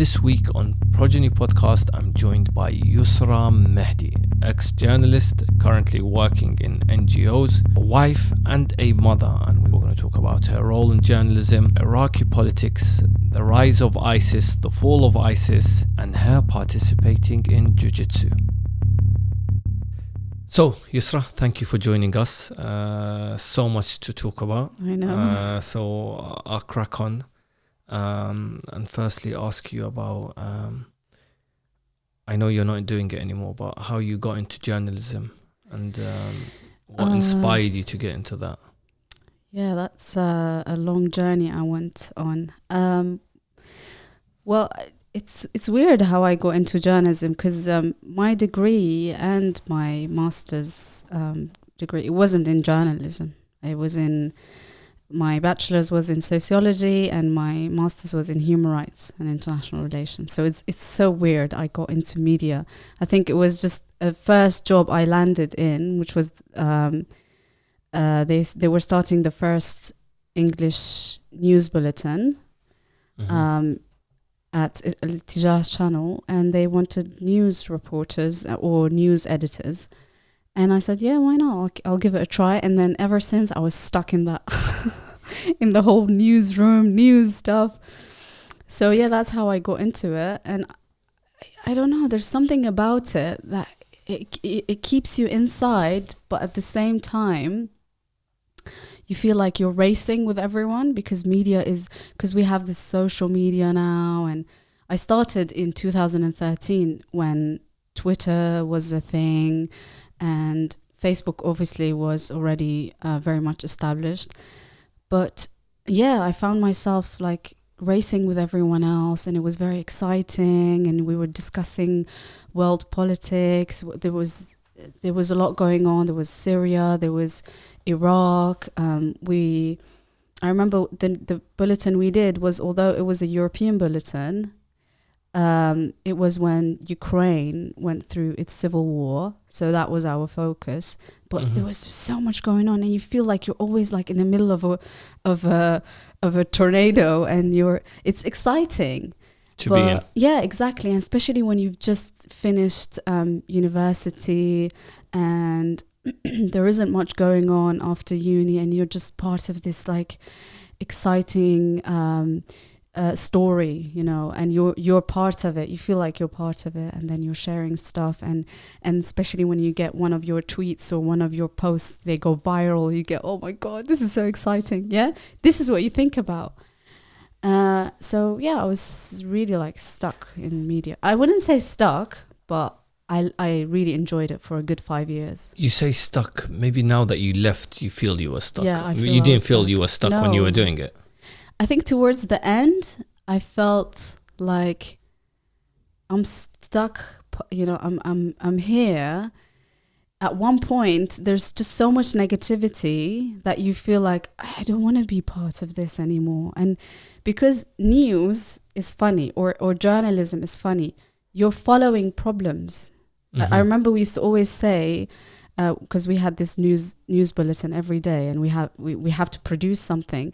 this week on Progeny Podcast, I'm joined by Yusra Mehdi, ex-journalist, currently working in NGOs, a wife and a mother. And we're going to talk about her role in journalism, Iraqi politics, the rise of ISIS, the fall of ISIS, and her participating in Jujitsu. So, Yusra, thank you for joining us. So much to talk about. I know. So I'll crack on. And firstly ask you about, I know you're not doing it anymore, but how you got into journalism and what inspired you to get into that? Yeah, that's a long journey I went on. Well, it's weird how I got into journalism because my degree and my master's degree, it wasn't in journalism. It was in... My bachelor's was in sociology and my master's was in human rights and international relations. So it's so weird I got into media. I think it was just a first job I landed in, which was they were starting the first English news bulletin at Al-Tijah channel, and they wanted news reporters or news editors. And I said, yeah, why not? I'll give it a try. And then ever since, I was stuck in that, in the whole newsroom, news stuff. So yeah, that's how I got into it. And I don't know, there's something about it that it keeps you inside, but at the same time, you feel like you're racing with everyone because we have this social media now. And I started in 2013 when Twitter was a thing. And Facebook obviously was already very much established. But yeah, I found myself like racing with everyone else, and it was very exciting, and we were discussing world politics. There was a lot going on. There was Syria, there was Iraq. I remember the bulletin we did was, although it was a European bulletin, it was when Ukraine went through its civil war, so that was our focus. But there was so much going on, and you feel like you're always like in the middle of a tornado, and it's exciting to be in. Yeah, exactly, and especially when you've just finished university and there isn't much going on after uni, and you're just part of this like exciting story, you know, and you're part of it. You feel like you're part of it, and then you're sharing stuff, and especially when you get one of your tweets or one of your posts, they go viral, you get, oh my god, this is so exciting. Yeah, this is what you think about. So yeah, I was really like stuck in media. I wouldn't say stuck, but I really enjoyed it for a good 5 years. You say stuck. Maybe now that you left, you feel you were stuck. Yeah, you didn't feel you were stuck when you were doing it. I think towards the end, I felt like I'm stuck. You know, I'm here. At one point, there's just so much negativity that you feel like I don't want to be part of this anymore. And because news is funny, or journalism is funny, you're following problems. I remember we used to always say, because we had this news bulletin every day, and we have to produce something.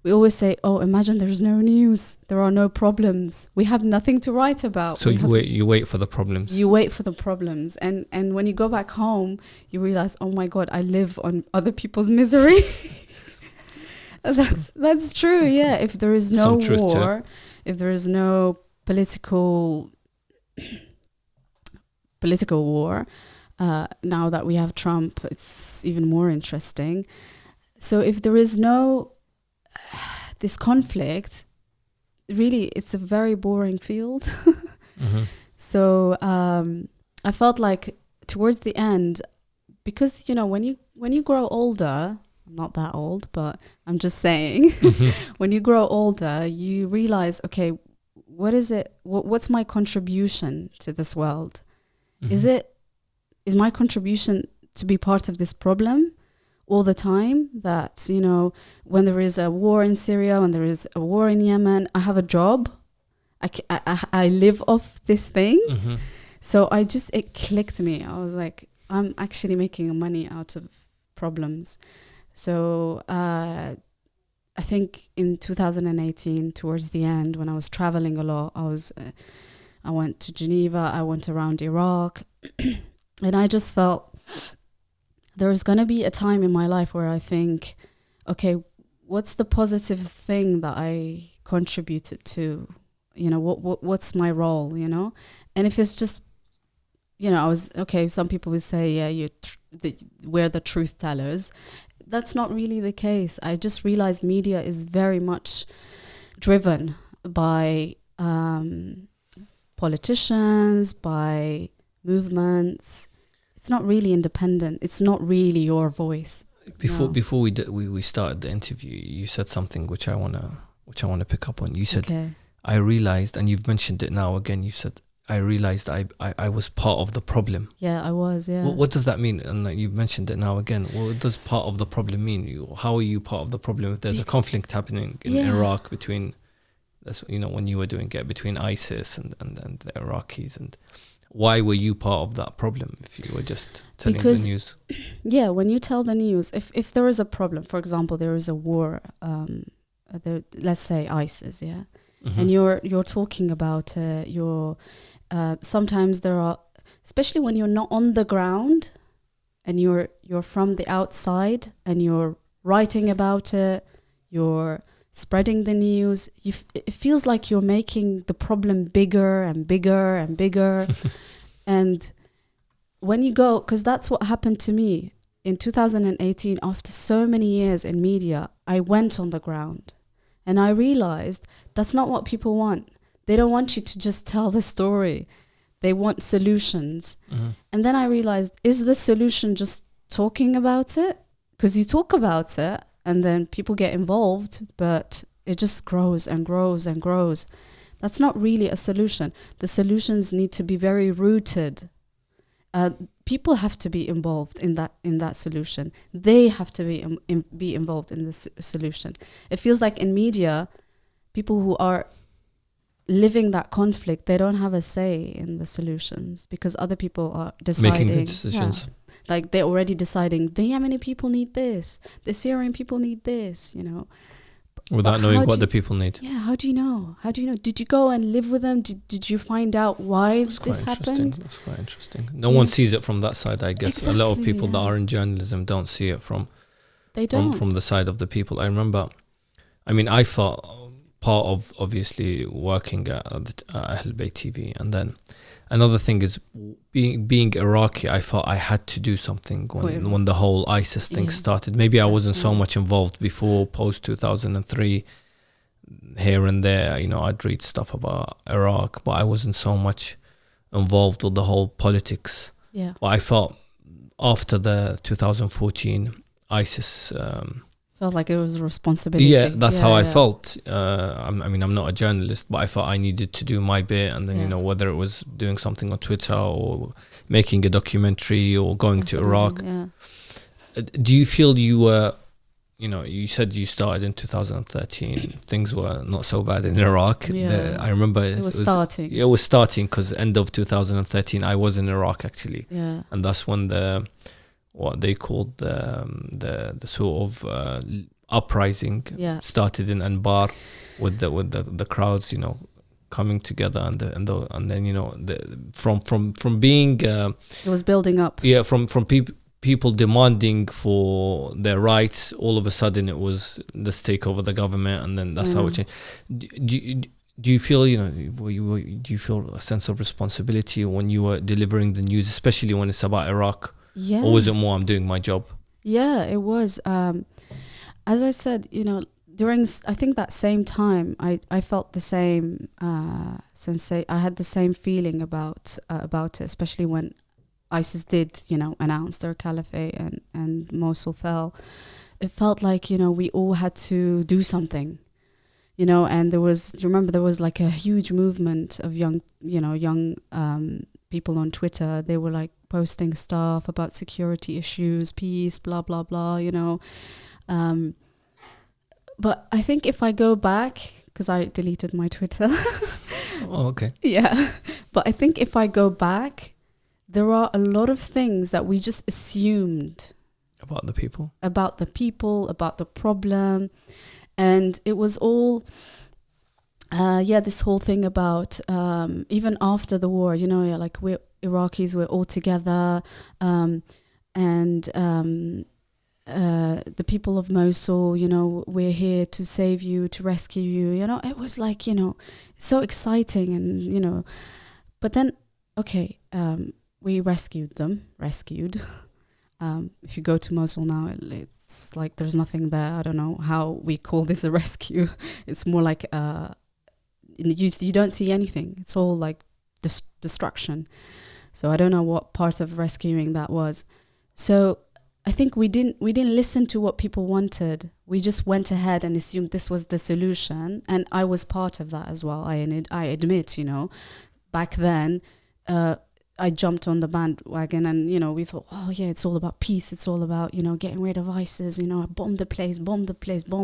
We always say, oh, imagine there's no news. There are no problems. We have nothing to write about. So you wait for the problems. You wait for the problems. And when you go back home, you realize, oh my God, I live on other people's misery. That's true, yeah. If there is no war, if there is no political war, now that we have Trump, it's even more interesting. So if there is no this conflict, really, it's a very boring field. So I felt like towards the end, because you know, when you grow older, I'm not that old, but I'm just saying, when you grow older, you realize, okay, what is it? What's my contribution to this world? Is my contribution to be part of this problem all the time? That, you know, when there is a war in Syria, when there is a war in Yemen, I have a job. I live off this thing. So it clicked me. I was like, I'm actually making money out of problems. So I think in 2018, towards the end, when I was traveling a lot, I went to Geneva, I went around Iraq, and I just felt there's going to be a time in my life where I think, okay, what's the positive thing that I contributed to? You know, what's my role, you know? And if it's just, you know, some people would say, yeah, we're the truth tellers. That's not really the case. I just realized media is very much driven by politicians, by movements. It's not really independent. It's not really your voice. Before we started the interview, you said something which I wanna pick up on. You said, okay. I realized, and you've mentioned it now again. You said, I realized I was part of the problem. Yeah, I was. Yeah. What does that mean? And you've mentioned it now again. What does part of the problem mean? How are you part of the problem if there's a conflict happening in Iraq between, you know, when you were doing it between ISIS and the Iraqis, and why were you part of that problem if you were just telling the news? Yeah, when you tell the news, if there is a problem, for example, there is a war, let's say ISIS, yeah, mm-hmm. and you're talking about sometimes there are, especially when you're not on the ground and you're from the outside and you're writing about it, you're spreading the news, it feels like you're making the problem bigger and bigger and bigger. And when you go, because that's what happened to me in 2018, after so many years in media, I went on the ground and I realized that's not what people want. They don't want you to just tell the story. They want solutions. Mm-hmm. And then I realized, is the solution just talking about it? Because you talk about it and then people get involved, but it just grows and grows and grows. That's not really a solution. The solutions need to be very rooted. People have to be involved in that solution. They have to be involved in this solution. It feels like in media, people who are living that conflict, they don't have a say in the solutions because other people are deciding. Making the decisions. Yeah. Like they're already deciding, the Yemeni people need this, the Syrian people need this, you know. Without knowing what the people need. Yeah, how do you know? Did you go and live with them? Did you find out why this happened? That's quite interesting. No one sees it from that side, I guess. Exactly, a lot of people that are in journalism don't see it from the side of the people. I remember, I felt part of obviously working at Ahl Bayt TV, and then another thing is being Iraqi. I felt I had to do something when the whole ISIS thing started. Maybe I wasn't so much involved before, post 2003, here and there. You know, I'd read stuff about Iraq, but I wasn't so much involved with the whole politics. Yeah. But I felt after the 2014 ISIS. Felt like it was a responsibility. Yeah, that's how I felt. I'm not a journalist, but I felt I needed to do my bit. And then, you know, whether it was doing something on Twitter or making a documentary or going to Iraq. Yeah. Do you feel you were, you said you started in 2013. Things were not so bad in Iraq. Yeah. I remember it was starting. It was starting because end of 2013, I was in Iraq actually. Yeah. And that's when what they called the sort of uprising started in Anbar with the crowds, coming together and then from being it was building up. Yeah, from people demanding for their rights, all of a sudden it was let's take over the government, and then that's how it changed. Do you feel do you feel a sense of responsibility when you were delivering the news, especially when it's about Iraq? Yeah. Or was it more I'm doing my job? Yeah, it was. As I said, during I think that same time, I felt the same I had the same feeling about it, especially when ISIS did, announce their caliphate and Mosul fell. It felt like, we all had to do something, and there was like a huge movement of young people on Twitter. They were like posting stuff about security issues, peace, blah, blah, blah, But I think if I go back, because I deleted my Twitter. Oh, okay. Yeah. But I think if I go back, there are a lot of things that we just assumed. About the people, about the problem. And it was all, this whole thing about even after the war, you know, like we're Iraqis, we're all together, and the people of Mosul, you know, we're here to save you, to rescue you, you know. It was like, you know, so exciting, and, you know, but then, okay, we rescued them. If you go to Mosul now, it's like there's nothing there. I don't know how we call this a rescue. It's more like you don't see anything. It's all like destruction. So I don't know what part of rescuing that was. So I think we didn't listen to what people wanted. We just went ahead and assumed this was the solution, and I was part of that as well. I admit, you know, back then I jumped on the bandwagon, and, you know, we thought, oh yeah, it's all about peace. It's all about, you know, getting rid of ISIS. You know, bomb the place, bomb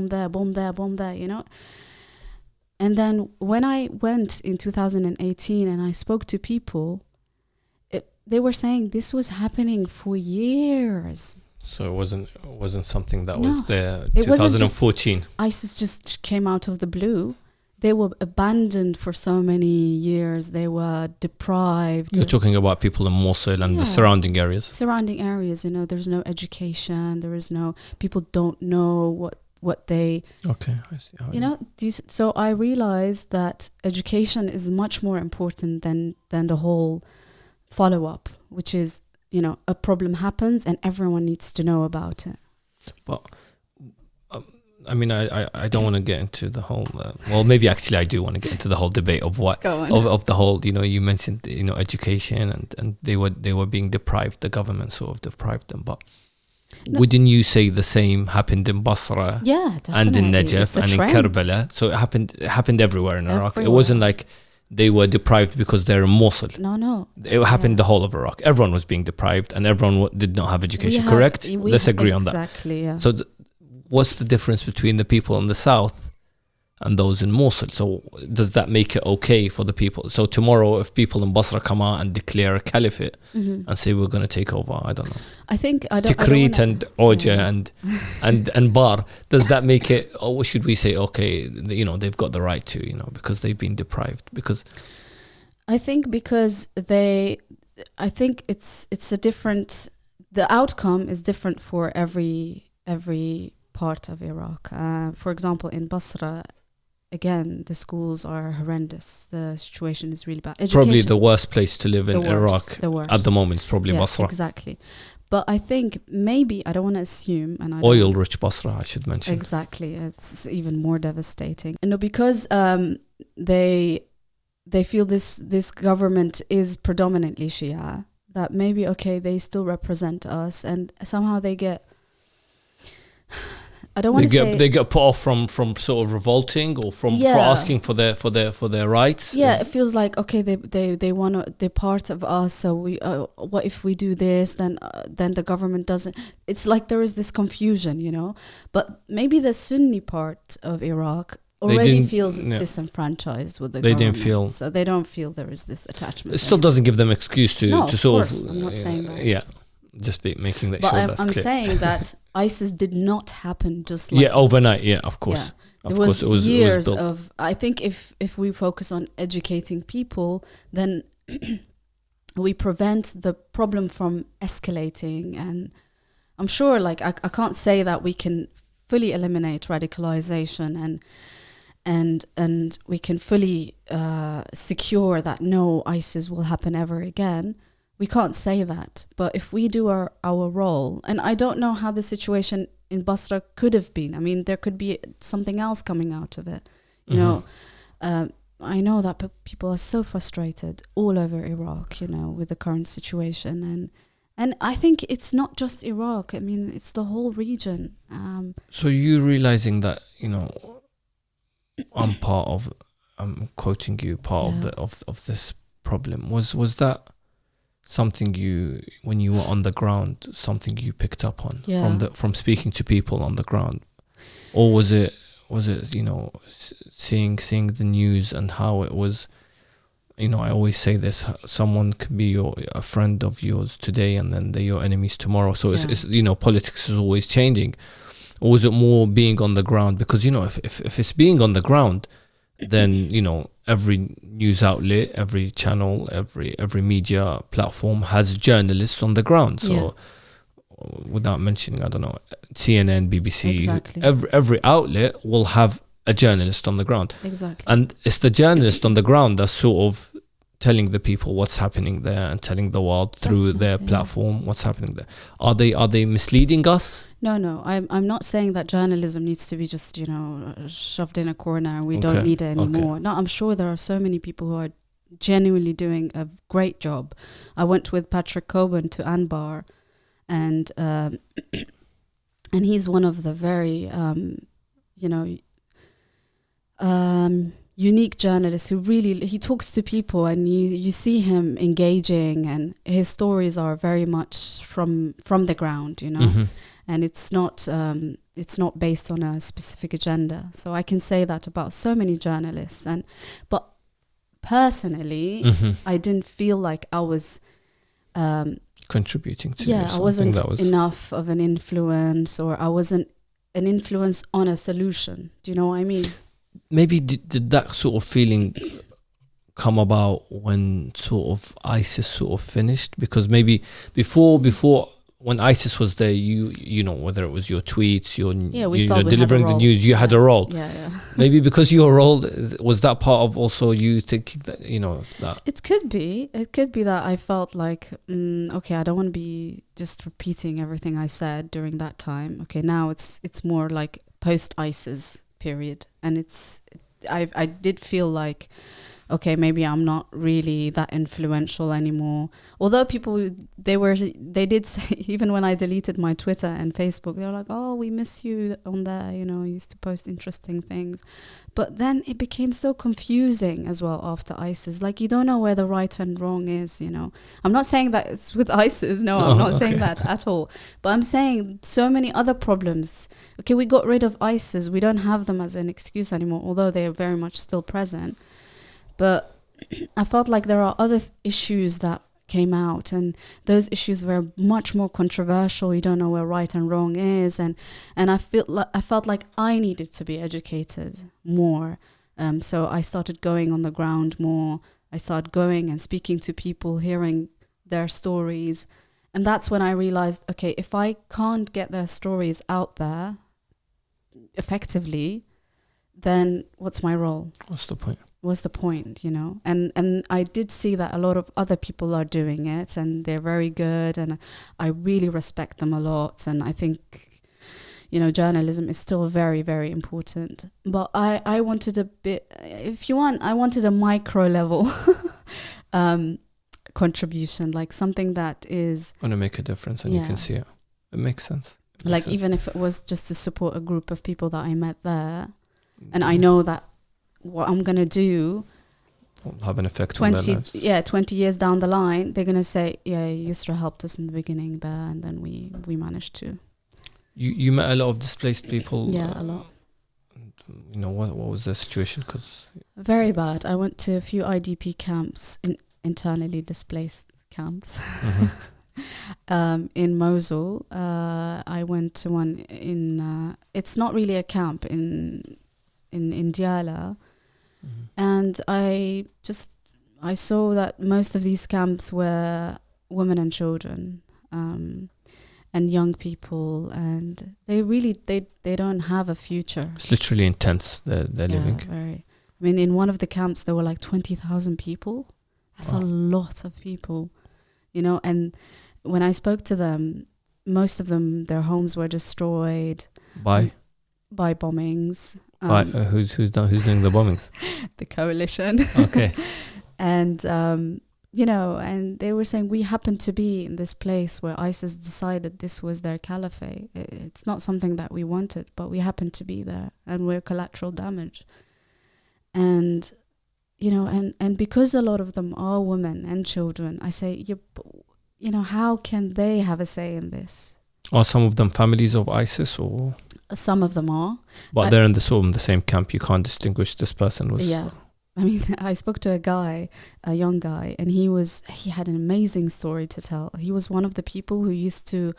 there. You know. And then when I went in 2018 and I spoke to people, they were saying this was happening for years. So it wasn't something that was there. It 2014. ISIS just came out of the blue. They were abandoned for so many years. They were deprived. You're talking about people in Mosul and the surrounding areas. Surrounding areas, you know, there's no education. People don't know what they. Okay, I see. You know, so I realized that education is much more important than the whole follow-up, which is, you know, a problem happens and everyone needs to know about it. But I mean, I don't want to get into the whole. Well, maybe actually I do want to get into the whole debate of what of the whole. You know, you mentioned, you know, education and they were being deprived. The government sort of deprived them. But wouldn't you say the same happened in Basra? Yeah, definitely. And in Najaf and trend. In Karbala? So it happened everywhere in Iraq. It wasn't like they were deprived because they're in Mosul. No. It happened the whole of Iraq. Everyone was being deprived and everyone did not have education, correct? Let's agree on that. Exactly, yeah. So what's the difference between the people in the south and those in Mosul? So does that make it okay for the people? So tomorrow if people in Basra come out and declare a caliphate and say we're going to take over, I don't know. I think Tikrit and Oja and Bar, does that make it, or should we say, okay, you know, they've got the right to, you know, because they've been deprived? Because I think it's a different, the outcome is different for every part of Iraq. For example, in Basra, again, the schools are horrendous. The situation is really bad. Education, probably the worst place to live in Iraq at the moment is probably Basra. Exactly. But I think maybe, I don't want to assume, and oil-rich Basra, I should mention. Exactly, it's even more devastating. No, because they feel this government is predominantly Shia, that maybe, okay, they still represent us, and somehow they get. I don't want to say they get put off from sort of revolting or for asking for their rights. Yeah, it feels like, okay, they want to, they're part of us. So we what if we do this? Then the government doesn't. It's like there is this confusion, you know. But maybe the Sunni part of Iraq already feels disenfranchised with the government. So they don't feel there is this attachment. It still doesn't give them excuse to sort of. I'm not saying that. Yeah. Just making that but sure that's I'm clear. saying that ISIS did not happen just like overnight. Yeah, of course. Yeah. It was years of. I think if we focus on educating people, then we prevent the problem from escalating. And I'm sure, like I can't say that we can fully eliminate radicalization and we can fully secure that no ISIS will happen ever again. We can't say that, but if we do our role, and I don't know how the situation in Basra could have been. I mean, there could be something else coming out of it. You know, I know that people are so frustrated all over Iraq, you know, with the current situation. And I think it's not just Iraq. I mean, it's the whole region. So you realizing that, you know, I'm quoting you, part of this problem. Was that something when you were on the ground, something you picked up on from speaking to people on the ground, or was it you know, seeing the news and how it was, you know, I always say this, someone can be a friend of yours today and then they're your enemies tomorrow. So it's, you know, politics is always changing. or was it more being on the ground? Because if it's being on the ground, then every news outlet, every channel, every media platform has journalists on the ground. So without mentioning, I don't know, CNN, BBC, Exactly. every outlet will have a journalist on the ground. Exactly. And it's the journalist on the ground that's sort of telling the people what's happening there and telling the world through their platform what's happening there. Are they misleading us? No. I'm not saying that journalism needs to be just, shoved in a corner and we don't need it anymore. Okay. No, I'm sure there are so many people who are genuinely doing a great job. I went with Patrick Coburn to Anbar, and he's one of the very unique journalists who really, he talks to people and you see him engaging, and his stories are very much from the ground, Mm-hmm. and it's not based on a specific agenda. So I can say that about so many journalists. But personally, I didn't feel like I was contributing to I wasn't enough of an influence, or I wasn't an influence on a solution. Do you know what I mean? Maybe did that sort of feeling come about when sort of ISIS sort of finished? Because maybe before when ISIS was there, you know, whether it was your tweets, delivering the news, you had a role. Yeah. Maybe because your role was that part of also you thinking that, that. It could be that I felt like, okay, I don't want to be just repeating everything I said during that time. Okay, now it's more like post-ISIS period, and I did feel like, okay, maybe I'm not really that influential anymore. Although people, they did say, even when I deleted my Twitter and Facebook, they were like, oh, we miss you on there, you used to post interesting things. But then it became so confusing as well after ISIS. Like, you don't know where the right and wrong is, I'm not saying that it's with ISIS. No, I'm not saying that at all. But I'm saying so many other problems. Okay, we got rid of ISIS. We don't have them as an excuse anymore, although they are very much still present. But I felt like there are other issues that came out, and those issues were much more controversial. You don't know where right and wrong is, and I felt like I needed to be educated more. So I started going on the ground more. I started going and speaking to people, hearing their stories, and that's when I realized, okay, if I can't get their stories out there effectively, then what's my role? What's the point? And I did see that a lot of other people are doing it, and they're very good, and I really respect them a lot. And I think, journalism is still very, very important. But I wanted a bit, if you want, I wanted a micro level contribution, like something that is going to make a difference, and you can see it. It makes sense. Even if it was just to support a group of people that I met there, and I know that what I'm going to do will have an effect on their lives. 20 years down the line, they're going to say, yeah, Yusra helped us in the beginning there, and then we managed to. You met a lot of displaced people? Yeah, a lot. What was the situation? Very bad. I went to a few IDP camps, internally displaced camps. Mm-hmm. In Mosul. I went to one in, it's not really a camp, in Diyala. Mm-hmm. And I saw that most of these camps were women and children, and young people, and they don't have a future. It's literally intense. They're living. Very. I mean, in one of the camps there were like 20,000 people. That's a lot of people, and when I spoke to them, most of them, their homes were destroyed by bombings. Who's doing the bombings? The coalition. Okay. And and they were saying, we happen to be in this place where ISIS decided this was their caliphate. It's not something that we wanted, but we happen to be there, and we're collateral damage. And and because a lot of them are women and children, I say, how can they have a say in this? Are some of them families of ISIS, or? Some of them are. But they're in the same camp. You can't distinguish this person was. Yeah. I mean, I spoke to a young guy, and he had an amazing story to tell. He was one of the people who used to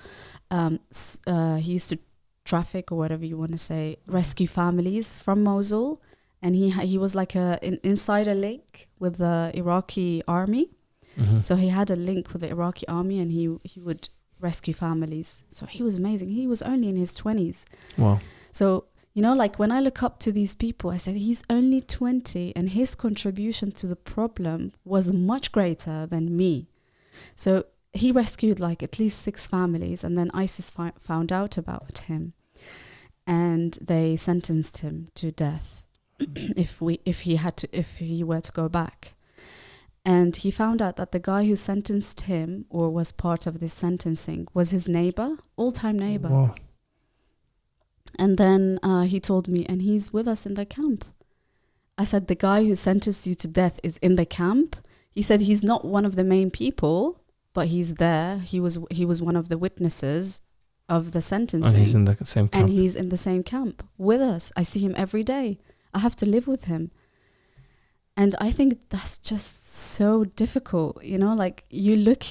traffic or whatever you want to say, rescue families from Mosul. And he was like an insider link with the Iraqi army. Mm-hmm. So he had a link with the Iraqi army, and he would rescue families. So he was amazing. He was only in his 20s. Wow. So, you know, like when I look up to these people, I said, he's only 20 and his contribution to the problem was much greater than me. So he rescued like at least 6 families, and then ISIS found out about him, and they sentenced him to death if he were to go back. And he found out that the guy who sentenced him, or was part of this sentencing, was his neighbor, all-time neighbor. Wow. And then he told me, and he's with us in the camp. I said, the guy who sentenced you to death is in the camp? He said he's not one of the main people, but he's there. He was one of the witnesses of the sentencing. And he's in the same camp. And he's in the same camp with us. I see him every day. I have to live with him. And I think that's just so difficult, you know, like you look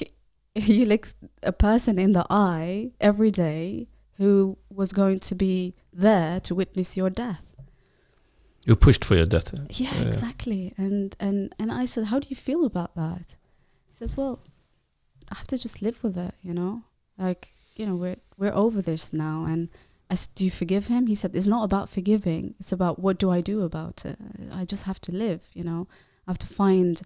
a person in the eye every day who was going to be there to witness your death. You pushed for your death. Yeah, exactly. And I said, how do you feel about that? He said, well, I have to just live with it, you know, like, you know, we're over this now. And I said, do you forgive him? He said, it's not about forgiving. It's about what do I do about it? I just have to live, you know. I have to find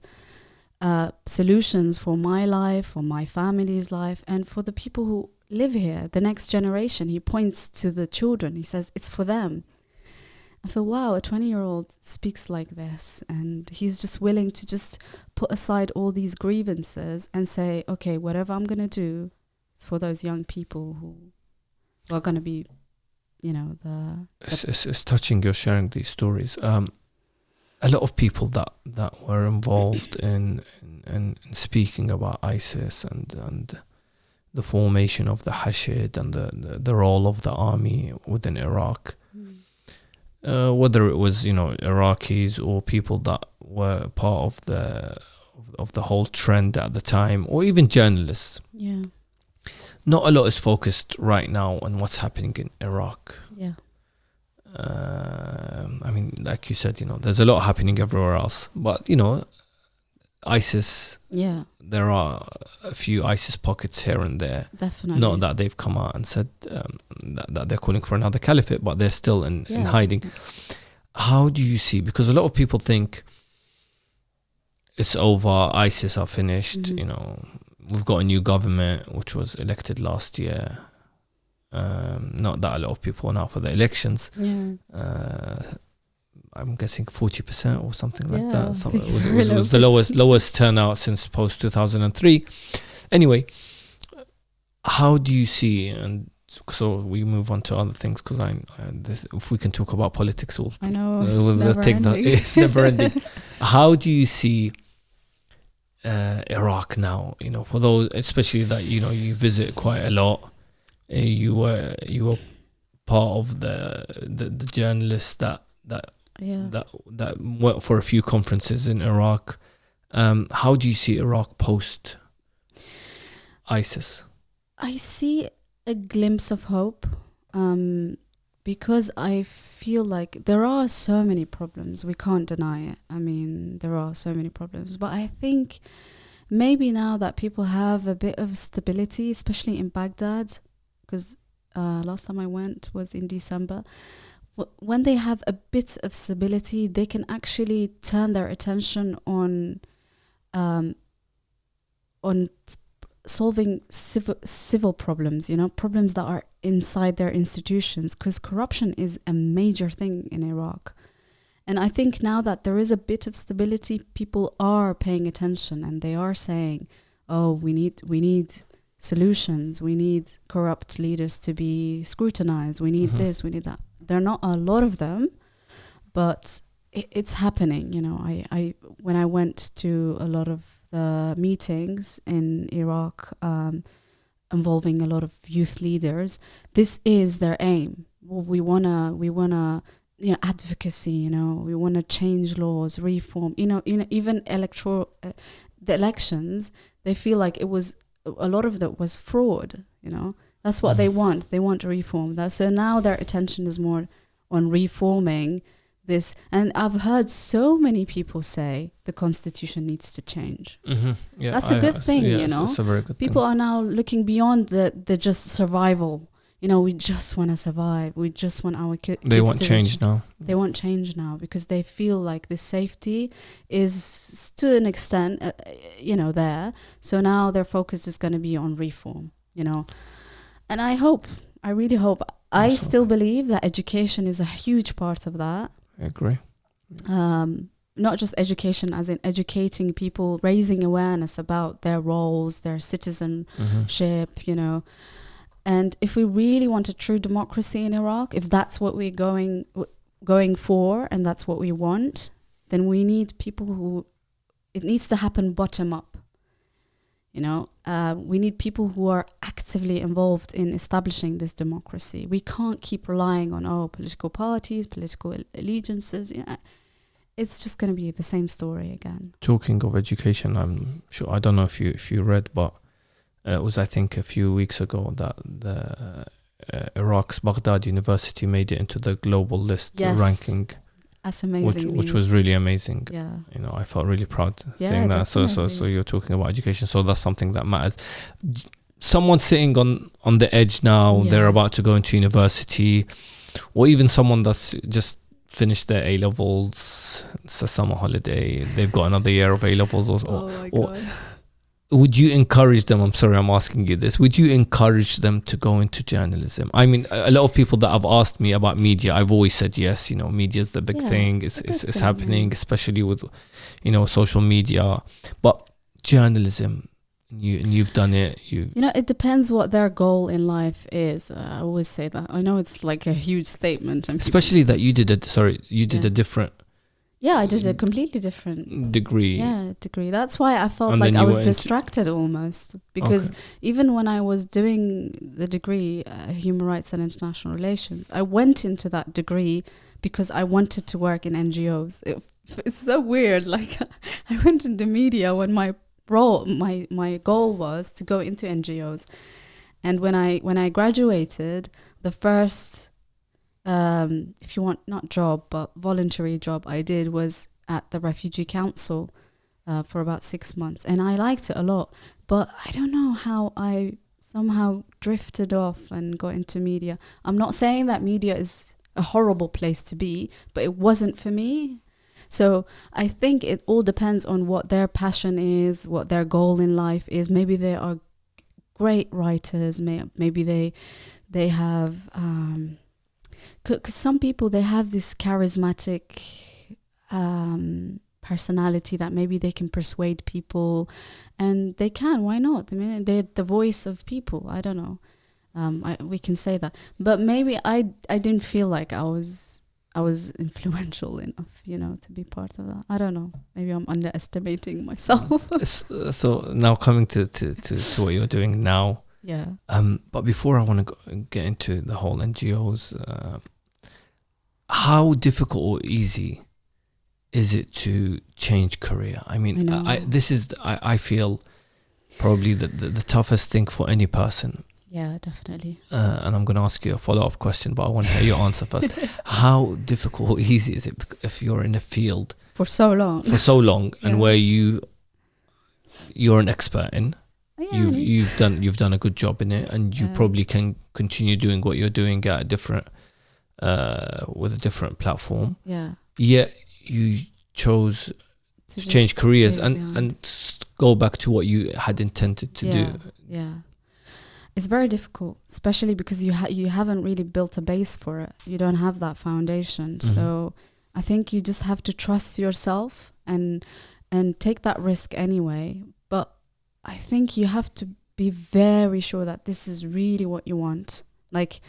solutions for my life, for my family's life, and for the people who live here, the next generation. He points to the children. He says, it's for them. I feel, wow, a 20-year-old speaks like this, and he's just willing to just put aside all these grievances and say, okay, whatever I'm going to do, it's for those young people who are going to be, you know, It's touching you're sharing these stories. A lot of people that were involved in speaking about ISIS and the formation of the Hashid and the role of the army within Iraq, whether it was, you know, Iraqis or people that were part of the whole trend at the time, or even journalists. Yeah. Not a lot is focused right now on what's happening in Iraq. Yeah. I mean, like you said, you know, there's a lot happening everywhere else. But, you know, ISIS, there are a few ISIS pockets here and there. Definitely. Not that they've come out and said that they're calling for another caliphate, but they're still in hiding. How do you see, because a lot of people think it's over, ISIS are finished, you know, we've got a new government which was elected last year. Not that a lot of people are now for the elections. I'm guessing 40% or something like that. So it was the lowest turnout since post 2003. Anyway, how do you see, and so we move on to other things, because if we can talk about politics, I know it's never ending. How do you see Iraq now? You know, for those, especially that, you know, you visit quite a lot. You were part of the journalists that went for a few conferences in Iraq. How do you see Iraq post ISIS? I see a glimpse of hope, because I feel like there are so many problems. We can't deny it. I mean, there are so many problems. But I think maybe now that people have a bit of stability, especially in Baghdad, because last time I went was in December, when they have a bit of stability, they can actually turn their attention on solving civil problems, you know, problems that are inside their institutions, because corruption is a major thing in Iraq. And I think now that there is a bit of stability, people are paying attention, and they are saying, oh, we need solutions, we need corrupt leaders to be scrutinized, we need this, we need that. There are not a lot of them, but it's happening. You know, I when I went to a lot of the meetings in Iraq, involving a lot of youth leaders, this is their aim. We wanna, you know, advocacy. You know, we wanna change laws, reform. You know, even the elections, they feel like it was a lot of that was fraud. You know, That's what they want. They want to reform that. So now their attention is more on reforming this. And I've heard so many people say the constitution needs to change. Yeah, that's a good thing, you know. It's a very good people thing. are now looking beyond the just survival. You know, we just want to survive. We just want our kids. They want change now. They want change now because they feel like this safety is to an extent, you know, there. So now their focus is going to be on reform, you know. And I really hope. I still believe that education is a huge part of that. I agree. Not just education as in educating people, raising awareness about their roles, their citizenship, you know. And if we really want a true democracy in Iraq, if that's what we're going for and that's what we want, then we need people who, it needs to happen bottom up. You know, we need people who are actively involved in establishing this democracy. We can't keep relying on, political parties, political allegiances. You know, it's just going to be the same story again. Talking of education, I'm sure, I don't know if you read, but it was, I think, a few weeks ago that the Iraq's Baghdad University made it into the global list ranking. That's amazing. Which was really amazing. Yeah. You know, I felt really proud saying that. So you're talking about education. So that's something that matters. Someone sitting on the edge now, they're about to go into university, or even someone that's just finished their A-levels, it's a summer holiday, they've got another year of A-levels. Or would you encourage them, I'm sorry I'm asking you this, would you encourage them to go into journalism? I mean, a lot of people that have asked me about media, I've always said yes, you know, media is the big thing, it's happening, especially with, you know, social media. But journalism, you've done it. You know, it depends what their goal in life is. I always say that. I know it's like a huge statement. Especially that you did a different... Yeah, I did a completely different degree. That's why I felt like I was distracted almost. Because even when I was doing the degree, Human Rights and International Relations, I went into that degree because I wanted to work in NGOs. It's so weird. Like, I went into media when my goal was to go into NGOs. And when I graduated, the first... if you want, not job, but voluntary job I did was at the Refugee Council for about 6 months. And I liked it a lot. But I don't know how I somehow drifted off and got into media. I'm not saying that media is a horrible place to be, but it wasn't for me. So I think it all depends on what their passion is, what their goal in life is. Maybe they are great writers. Maybe they have... Because some people, they have this charismatic personality that maybe they can persuade people, and they can. Why not? I mean, they're the voice of people. I don't know. We can say that, but maybe I didn't feel like I was influential enough, you know, to be part of that. I don't know. Maybe I'm underestimating myself. So now coming to what you're doing now. Yeah. But before I want to get into the whole NGOs, how difficult or easy is it to change career? I mean, I feel probably the toughest thing for any person. Yeah, definitely. And I'm going to ask you a follow-up question, but I want to hear your answer first. How difficult or easy is it if you're in a field for so long, and where you're an expert in? You've done a good job in it, and you probably can continue doing what you're doing at a different with a different platform. Yeah. Yet you chose to change careers and go back to what you had intended to do. Yeah. It's very difficult, especially because you haven't really built a base for it. You don't have that foundation. Mm-hmm. So I think you just have to trust yourself and take that risk anyway. But I think you have to be very sure that this is really what you want. Like,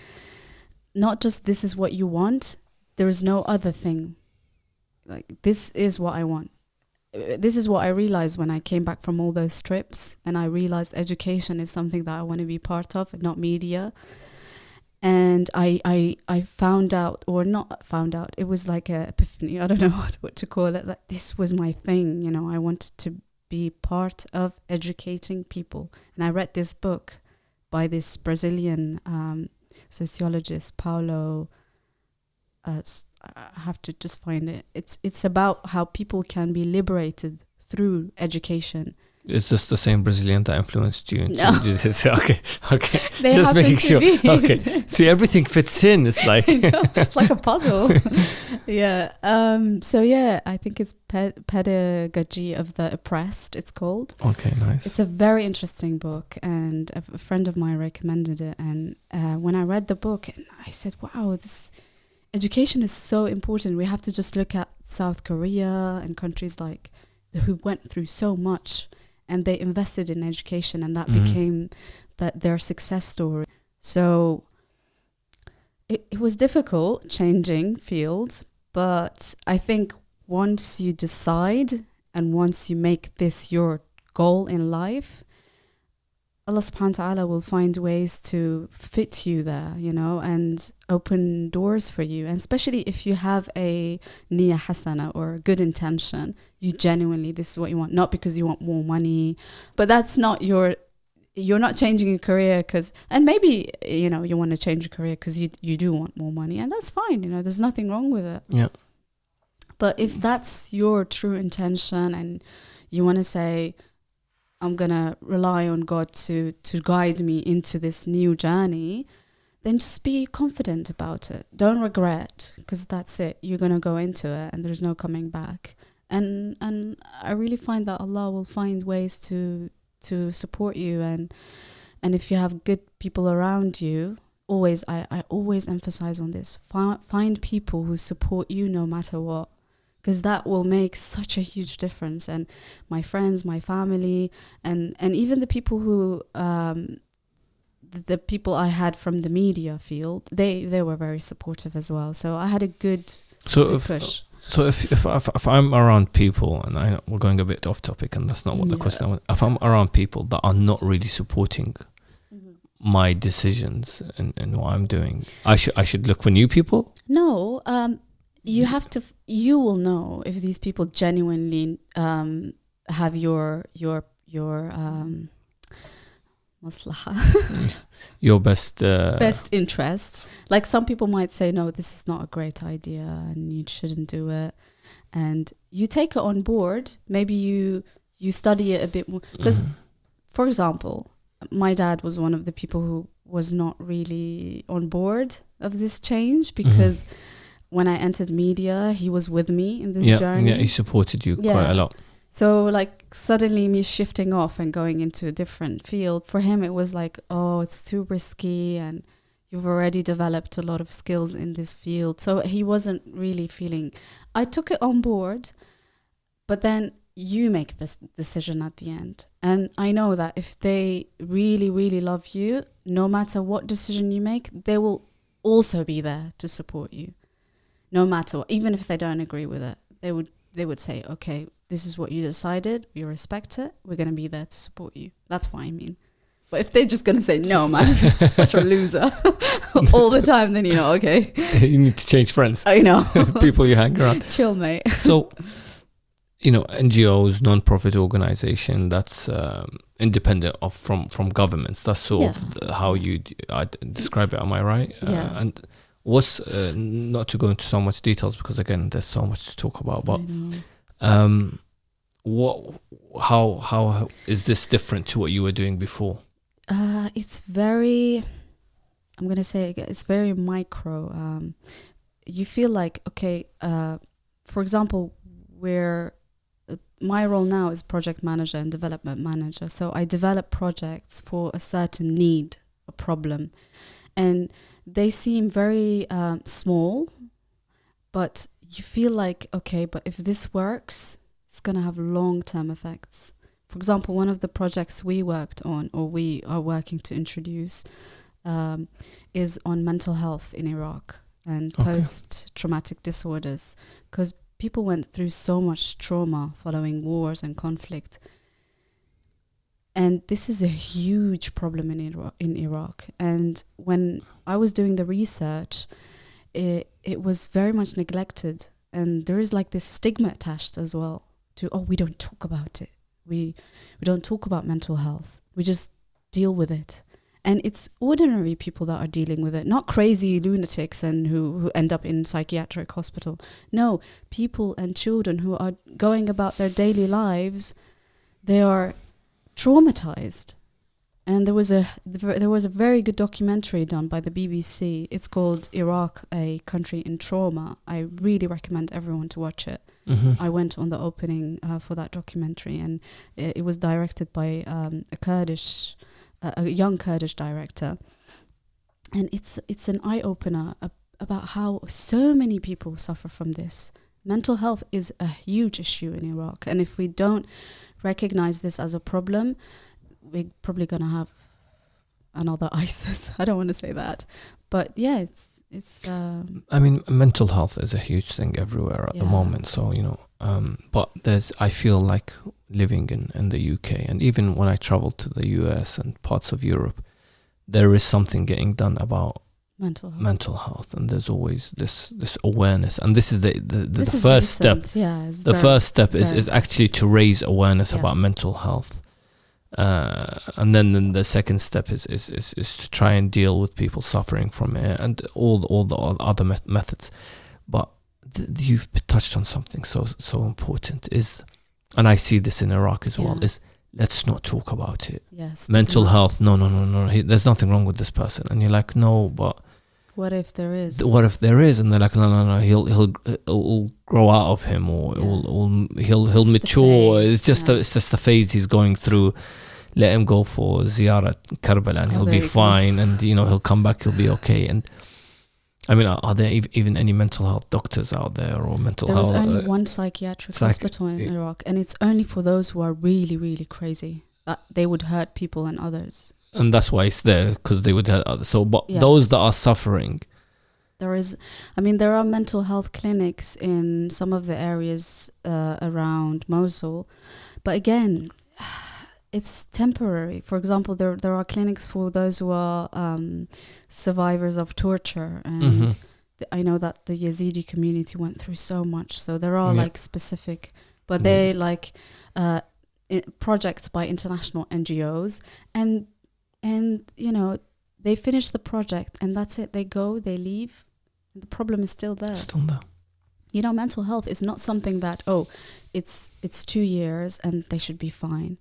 not just this is what you want, there is no other thing. Like, this is what I want. This is what I realized when I came back from all those trips, and I realized education is something that I want to be part of, and not media. And I found out, or not found out, it was like an epiphany, I don't know what to call it, that this was my thing, you know. I wanted to be part of educating people. And I read this book by this Brazilian sociologist, Paulo. I have to just find it. It's about how people can be liberated through education. It's just the same Brazilian that influenced you into No. Jiu-Jitsu. Okay. They Just happen making to sure. be. Okay. See, everything fits in. It's like It's like a puzzle. Yeah. So yeah, I think it's Pedagogy of the Oppressed. It's called. okay, nice. It's a very interesting book, and a friend of mine recommended it. And when I read the book, I said, "Wow, this education is so important. We have to just look at South Korea and countries like who went through so much, and they invested in education, and that became their success story." So it was difficult changing fields, but I think once you decide and once you make this your goal in life, Allah subhanahu wa ta'ala will find ways to fit you there, you know, and open doors for you. And especially if you have a niyyah hasana or a good intention, you genuinely, this is what you want, not because you want more money, but that's not you're not changing your career because, and maybe, you know, you want to change your career because you do want more money, and that's fine, you know, there's nothing wrong with it. Yeah. But if that's your true intention and you want to say, I'm going to rely on God to guide me into this new journey, then just be confident about it. Don't regret, because that's it. You're going to go into it and there's no coming back. And I really find that Allah will find ways to support you. And if you have good people around you, always, I always emphasize on this. Find people who support you no matter what, because that will make such a huge difference. And my friends, my family, and even the people who the people I had from the media field, they were very supportive as well. So I had a good push. So if I'm around people, and I know we're going a bit off topic, and that's not what the question was. If I'm around people that are not really supporting my decisions and what I'm doing, I should look for new people. No, you have to. You will know if these people genuinely have your maslaha, your best interest. Like some people might say, no, this is not a great idea and you shouldn't do it, and you take it on board. Maybe you study it a bit more, because for example, my dad was one of the people who was not really on board of this change, because when I entered media, he was with me in this journey. Yeah, he supported you quite a lot. So like suddenly me shifting off and going into a different field, for him it was like, oh, it's too risky and you've already developed a lot of skills in this field. So he wasn't really feeling. I took it on board, but then you make this decision at the end. And I know that if they really, really love you, no matter what decision you make, they will also be there to support you. No matter what, even if they don't agree with it, they would say, okay, this is what you decided, we respect it, we're going to be there to support you. That's what I mean. But if they're just going to say, no, man, you're such a loser all the time, then, you know, okay. You need to change friends. I know. People you hang around. Chill, mate. So, you know, NGOs, non-profit organization, that's independent from governments. That's sort of how you describe it. Am I right? Yeah. And what's not to go into so much details, because again, there's so much to talk about. But how is this different to what you were doing before? It's very, I'm gonna say it's very micro. You feel like, okay, for example, my role now is project manager and development manager. So I develop projects for a certain need, a problem, and they seem very small, but you feel like, okay, but if this works, it's going to have long-term effects. For example, one of the projects we worked on, or we are working to introduce, is on mental health in Iraq and post-traumatic disorders, because people went through so much trauma following wars and conflict. And this is a huge problem in Iraq. And when I was doing the research, it was very much neglected. And there is like this stigma attached as well to, we don't talk about it. We don't talk about mental health. We just deal with it. And it's ordinary people that are dealing with it, not crazy lunatics and who end up in psychiatric hospital. No, people and children who are going about their daily lives, they are traumatized. And there was a very good documentary done by the BBC. It's called Iraq, a Country in Trauma. I really recommend everyone to watch it. I went on the opening for that documentary, and it was directed by a young Kurdish director. And it's an eye-opener about how so many people suffer from this. Mental health is a huge issue in Iraq. And if we don't recognize this as a problem, we're probably going to have another ISIS. I don't want to say that. But yeah, it's I mean, mental health is a huge thing everywhere at the moment. So, but I feel like living in the UK, and even when I travel to the US and parts of Europe, there is something getting done about mental health, and there's always this awareness, and this is the first step. The first step is actually to raise awareness about mental health. And then the second step is to try and deal with people suffering from it, and all the other methods. But you've touched on something so important, and I see this in Iraq as well, is let's not talk about it. Yes, mental health, no. There's nothing wrong with this person, and you're like, no, but what if there is? And they're like, no. He'll grow out of him, or he'll mature. It's just the phase he's going through. Let him go for Ziyarat Karbala, and he'll be fine, and he'll come back, he'll be okay. And I mean, are there even any mental health doctors out there, or mental health? There's only one psychiatric hospital in Iraq, and it's only for those who are really, really crazy. They would hurt people and others. And that's why it's there, because they would hurt others. So, but those that are suffering, there are mental health clinics in some of the areas around Mosul, but again, it's temporary. For example, there are clinics for those who are survivors of torture, and I know that the Yazidi community went through so much. So there are like specific, but they like projects by international NGOs, and they finish the project and that's it. They go, they leave. The problem is still there. Mental health is not something that it's 2 years and they should be fine.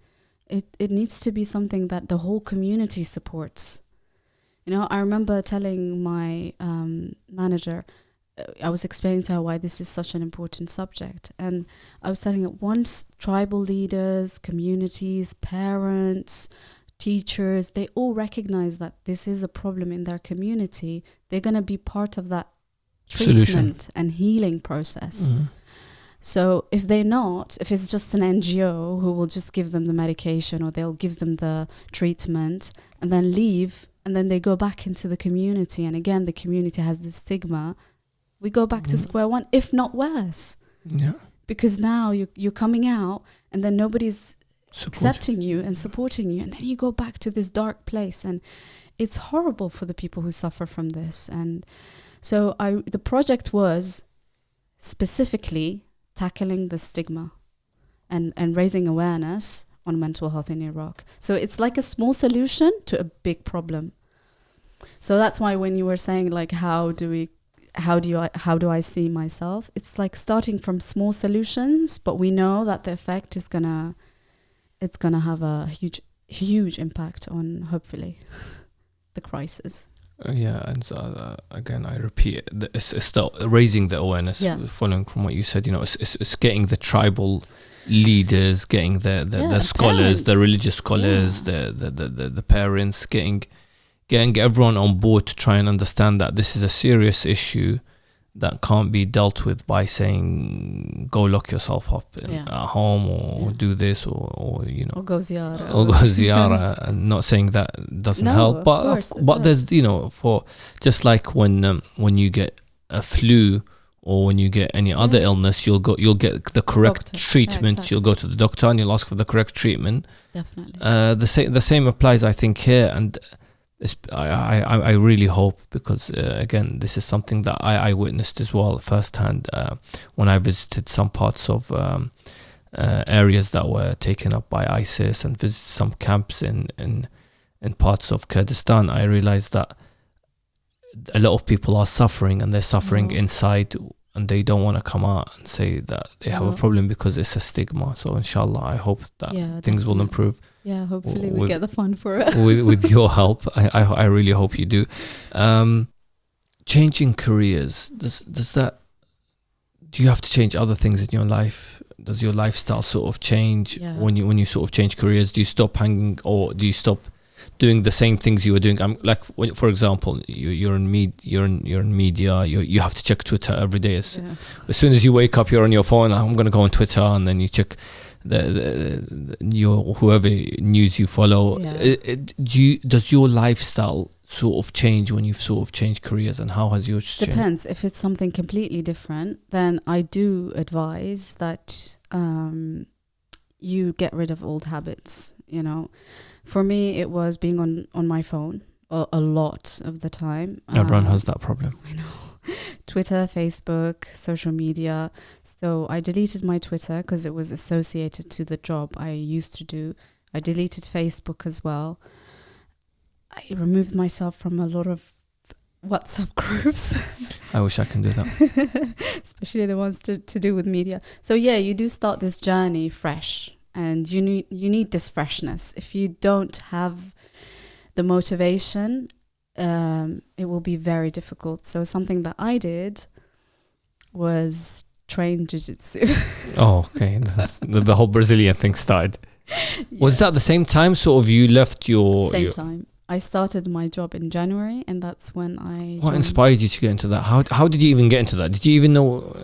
It needs to be something that the whole community supports. I remember telling my manager, I was explaining to her why this is such an important subject. And I was telling her, once tribal leaders, communities, parents, teachers, they all recognize that this is a problem in their community, they're going to be part of that treatment and healing process. So if it's just an NGO who will just give them the medication, or they'll give them the treatment and then leave, and then they go back into the community, and again the community has this stigma, we go back to square one, if not worse. Because now you're coming out, and then nobody's accepting you and supporting you, and then you go back to this dark place, and it's horrible for the people who suffer from this. And so the project was specifically tackling the stigma and raising awareness on mental health in Iraq. So it's like a small solution to a big problem. So that's why when you were saying like how do I see myself, it's like starting from small solutions, but we know that the effect is gonna have a huge impact on, hopefully, the crisis. And again, I repeat, it's still raising the awareness. Following from what you said, it's getting the tribal leaders, getting the scholars, parents, the religious scholars, the parents, getting everyone on board to try and understand that this is a serious issue that can't be dealt with by saying go lock yourself up at home, or do this, or or go ziyara, and not saying that doesn't help, but there's for just like when you get a flu, or when you get any other illness, you'll get the correct treatment. Exactly. You'll go to the doctor and you'll ask for the correct treatment. Definitely. The same applies, I think, here, and I really hope, because again, this is something that I witnessed as well firsthand when I visited some parts of areas that were taken up by ISIS, and visited some camps in in parts of Kurdistan, I realized that a lot of people are suffering, and they're suffering inside, and they don't want to come out and say that they have a problem because it's a stigma. So inshallah, I hope that things will improve. Yeah, hopefully we get the fund for it. with your help. I really hope you do. Changing careers, does that, do you have to change other things in your life? Does your lifestyle sort of change when you sort of change careers? Do you stop hanging, or do you stop doing the same things you were doing? Like, for example, you're in media. You have to check Twitter every day. As soon as you wake up, you're on your phone. I'm going to go on Twitter, and then you check your whoever news you follow. Does your lifestyle sort of change when you've sort of changed careers, and how has yours changed? Depends. If it's something completely different, then I do advise that you get rid of old habits. For me, it was being on my phone a lot of the time. Everyone has that problem. I know. Twitter, Facebook, social media. So I deleted my Twitter because it was associated to the job I used to do. I deleted Facebook as well. I removed myself from a lot of WhatsApp groups. I wish I can do that. Especially the ones to do with media. So yeah, you do start this journey fresh, and you need this freshness. If you don't have the motivation, it will be very difficult. So something that I did was train Jujitsu. Oh, okay. The whole Brazilian thing started. Was that the same time sort of you left your... Same time. I started my job in January, and that's when What inspired you to get into that? How did you even get into that? Did you even know...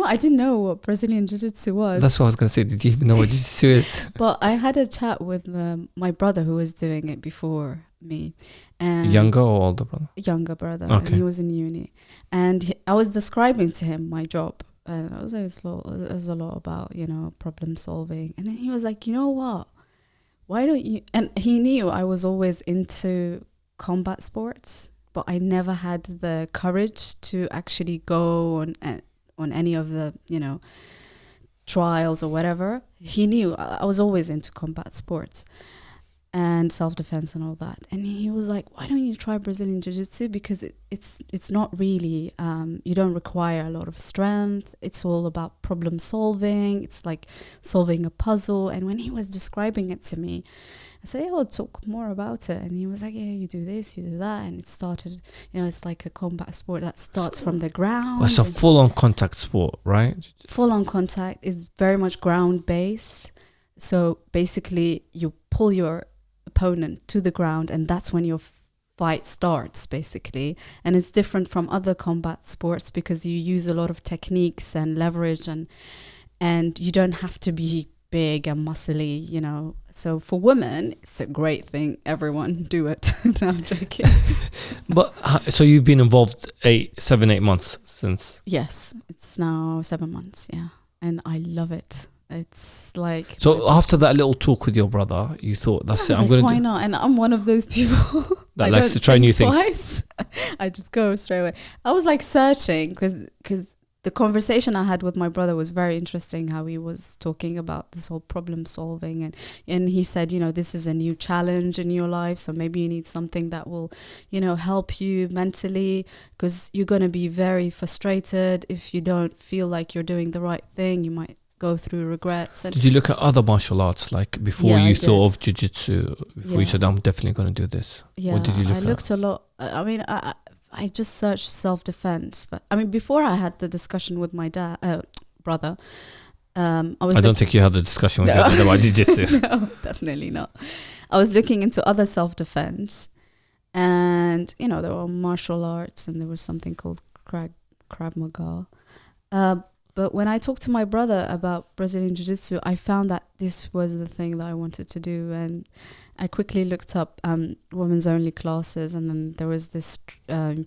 I didn't know what Brazilian Jiu-Jitsu was. That's what I was going to say. Did you even know what Jiu-Jitsu is? But I had a chat with my brother who was doing it before me. And younger or older brother? Younger brother. Okay. And he was in uni. And I was describing to him my job. And I was like, it was a lot about, problem solving. And then he was like, you know what? Why don't you... And he knew I was always into combat sports, but I never had the courage to actually go on any of the, trials or whatever. He knew I was always into combat sports and self-defense and all that. And he was like, why don't you try Brazilian Jiu-Jitsu? Because it's not really, you don't require a lot of strength. It's all about problem solving. It's like solving a puzzle. And when he was describing it to me, I said, I'll talk more about it. And he was like, yeah, you do this, you do that. And it started, it's like a combat sport that starts from the ground. Well, it's a full-on contact sport, right? Full-on contact is very much ground-based. So basically, you pull your opponent to the ground, and that's when your fight starts, basically. And it's different from other combat sports because you use a lot of techniques and leverage, and you don't have to be big and muscly, So for women, it's a great thing. Everyone do it. No, I'm joking. But so you've been involved 7-8 months since? Yes, it's now 7 months. Yeah, and I love it. It's like... So after that little talk with your brother, you thought, that's it, I'm going to why not? And I'm one of those people that likes to try new things. Twice. I just go straight away. I was like searching because the conversation I had with my brother was very interesting, how he was talking about this whole problem solving. And he said, this is a new challenge in your life. So maybe you need something that will, help you mentally, because you're going to be very frustrated if you don't feel like you're doing the right thing. You might go through regrets. And did you look at other martial arts, like before you thought of Jiu-Jitsu, before you said, I'm definitely going to do this? Yeah, what did you look at? I looked a lot. I mean, I just searched self-defense. But I mean, before I had the discussion with my brother, I don't think you had the discussion with your brother about Jiu-Jitsu. No, definitely not. I was looking into other self-defense, and there were martial arts, and there was something called Krav Maga. But when I talked to my brother about Brazilian Jiu-Jitsu, I found that this was the thing that I wanted to do. And I quickly looked up women's only classes. And then there was this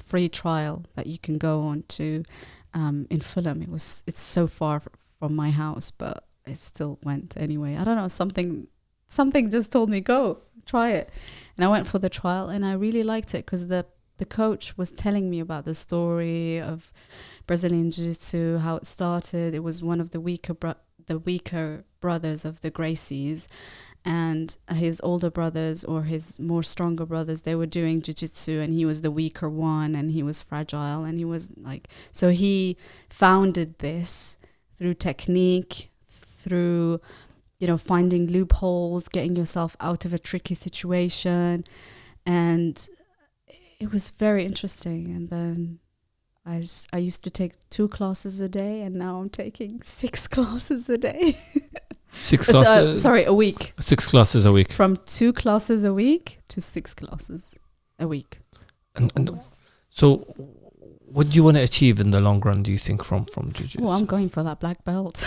free trial that you can go on to in Fulham. It's so far from my house, but it still went anyway. I don't know, something just told me, go, try it. And I went for the trial, and I really liked it because the coach was telling me about the story of Brazilian Jiu-Jitsu, how it started. It was one of the weaker brothers of the Gracies, and his older brothers or his more stronger brothers, they were doing Jiu-Jitsu, and he was the weaker one, and he was fragile, and he was like, so he founded this through technique, through, you know, finding loopholes, getting yourself out of a tricky situation. And it was very interesting. And then I used to take 2 classes a day, and now I'm taking 6 classes a day. 6 classes? Sorry, a week. 6 classes a week. From 2 classes a week to 6 classes a week. And so what do you want to achieve in the long run, do you think, from Jiu-Jitsu? Oh, I'm going for that black belt.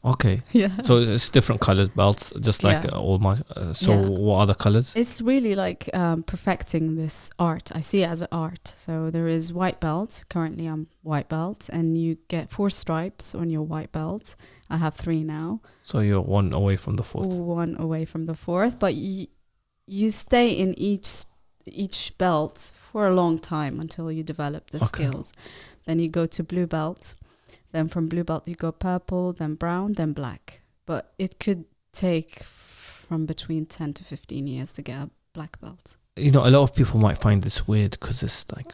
Okay. Yeah. So it's different colored belts, just like all my. What other colors? It's really like perfecting this art. I see it as an art. So there is white belt. Currently, I'm white belt, and you get 4 stripes on your white belt. I have 3 now. So you're 1 away from the 4th. 1 away from the 4th, but you stay in each belt for a long time until you develop the skills. Then you go to blue belt. Then from blue belt, you go purple, then brown, then black. But it could take from between 10 to 15 years to get a black belt. You know, a lot of people might find this weird because it's like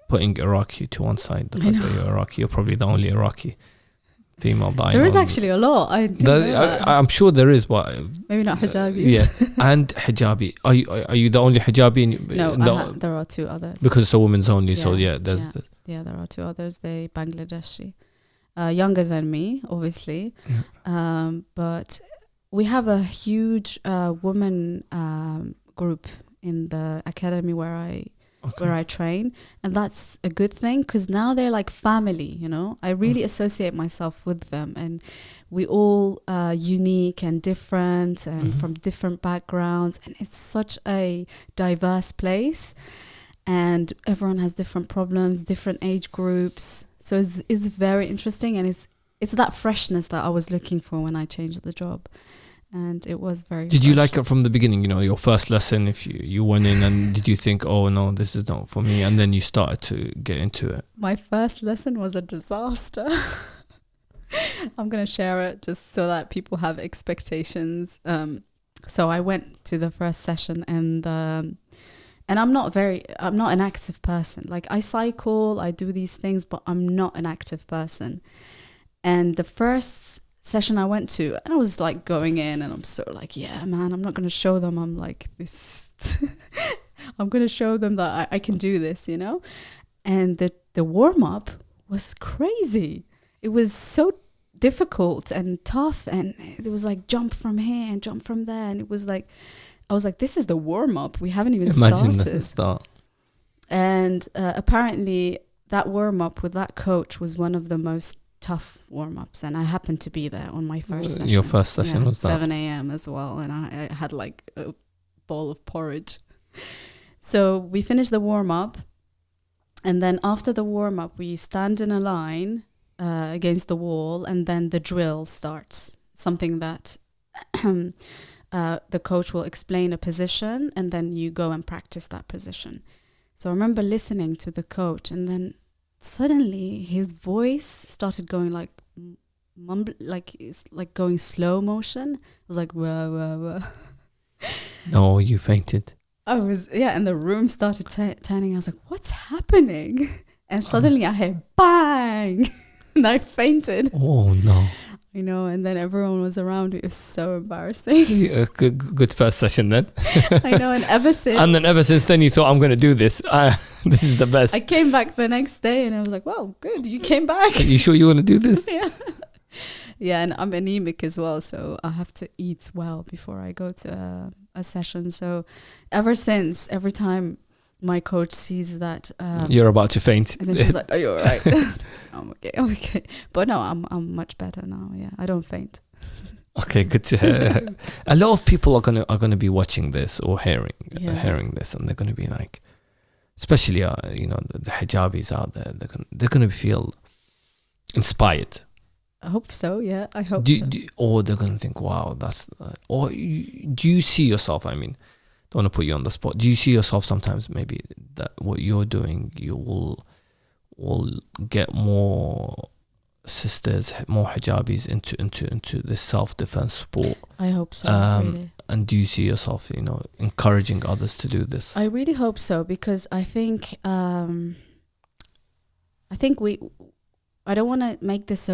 putting Iraqi to one side. The fact that you're Iraqi, you're probably the only Iraqi female that I know. There is actually a lot. I'm sure there is, but maybe not hijabis. Yeah, and hijabi. Are you the only hijabi? No, there are 2 others. Because it's a women's only. Yeah, so there's there are 2 others. They Bangladeshi. Younger than me, obviously. But we have a huge woman group in the academy where I train. And that's a good thing, because now they're like family, you know. I really associate myself with them. And we all unique and different and from different backgrounds. And it's such a diverse place. And everyone has different problems, different age groups. So it's very interesting, and it's that freshness that I was looking for when I changed the job, and it was very. Did you like it from the beginning? You know, your first lesson, if you went in, and did you think, oh no, this is not for me, and then you started to get into it? My first lesson was a disaster. I'm gonna share it just so that people have expectations. So I went to the first session, and I'm not an active person. Like, I cycle, I do these things, but I'm not an active person. And the first session I went to, and I was like going in, and I'm sort of like, yeah, man, I'm not going to show them I'm like this. I'm going to show them that I can do this, you know? And the warm-up was crazy. It was so difficult and tough, and it was like jump from here and jump from there. And it was like, I was like, this is the warm-up. We haven't even started. Imagine that's the start. And apparently that warm-up with that coach was one of the most tough warm-ups. And I happened to be there on my first session. Your first session was that? 7 a.m. as well. And I had like a bowl of porridge. So we finished the warm-up. And then after the warm-up, we stand in a line against the wall. And then the drill starts. Something that... the coach will explain a position, and then you go and practice that position. So I remember listening to the coach, and then suddenly his voice started going like it's like going slow motion. It was like wah, wah, wah. No, you fainted. And the room started turning. I was like, what's happening? And suddenly I heard bang, and I fainted. Oh no. You know, and then everyone was around. It was so embarrassing. Good first session then. I know, and ever since then you thought, I'm going to do this. This is the best. I came back the next day, and I was like, well, good, you came back. Are you sure you want to do this? Yeah. Yeah, and I'm anemic as well, so I have to eat well before I go to a session. So ever since, every time my coach sees that you're about to faint, and then she's like, are you all right? I'm okay. But no, I'm much better now. Yeah, I don't faint. Okay, good to hear. A lot of people are gonna be watching this or hearing this, and they're gonna be like, especially the hijabis out there, they're gonna feel inspired. I hope so. Yeah, I hope so. Or they're gonna think, wow, that's. Or do you see yourself? I mean, don't want to put you on the spot. Do you see yourself sometimes maybe that what you're doing, you will get more sisters, more hijabis into this self-defense sport? I hope so, really. And do you see yourself, encouraging others to do this? I really hope so, because I think I don't want to make this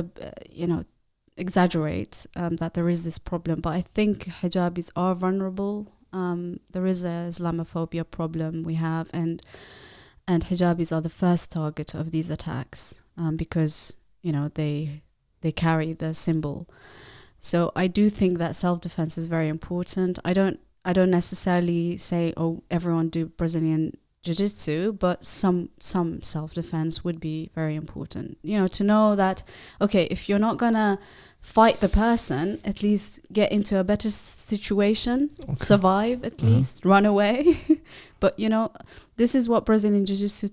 exaggerate that there is this problem, but I think hijabis are vulnerable. There is a Islamophobia problem we have, and hijabis are the first target of these attacks because they carry the symbol. So I do think that self-defense is very important. I don't necessarily say, oh, everyone do Brazilian Jiu-jitsu, but some self-defense would be very important. To know that, okay, if you're not gonna fight the person, at least get into a better situation, survive at least, run away. But this is what Brazilian Jiu-jitsu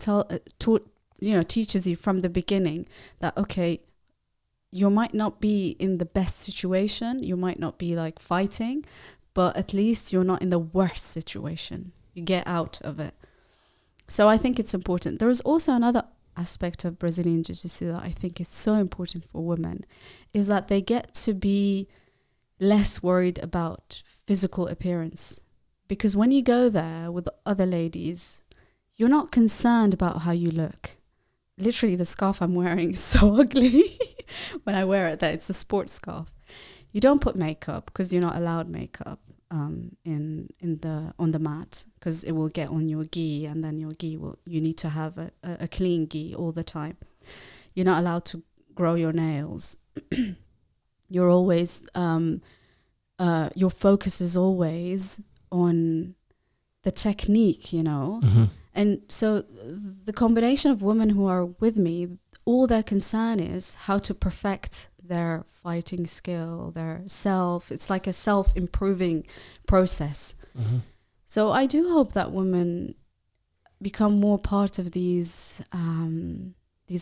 teaches you from the beginning, that okay, you might not be in the best situation, you might not be like fighting, but at least you're not in the worst situation. You get out of it. So I think it's important. There is also another aspect of Brazilian Jiu-Jitsu that I think is so important for women, is that they get to be less worried about physical appearance. Because when you go there with other ladies, you're not concerned about how you look. Literally, the scarf I'm wearing is so ugly when I wear it. That it's a sports scarf. You don't put makeup because you're not allowed makeup on the mat, because it will get on your gi, and then your gi you need to have a clean gi all the time. You're not allowed to grow your nails. You're always your focus is always on the technique, And so the combination of women who are with me, all their concern is how to perfect their fighting skill, their self. It's like a self-improving process. So I do hope that women become more part of these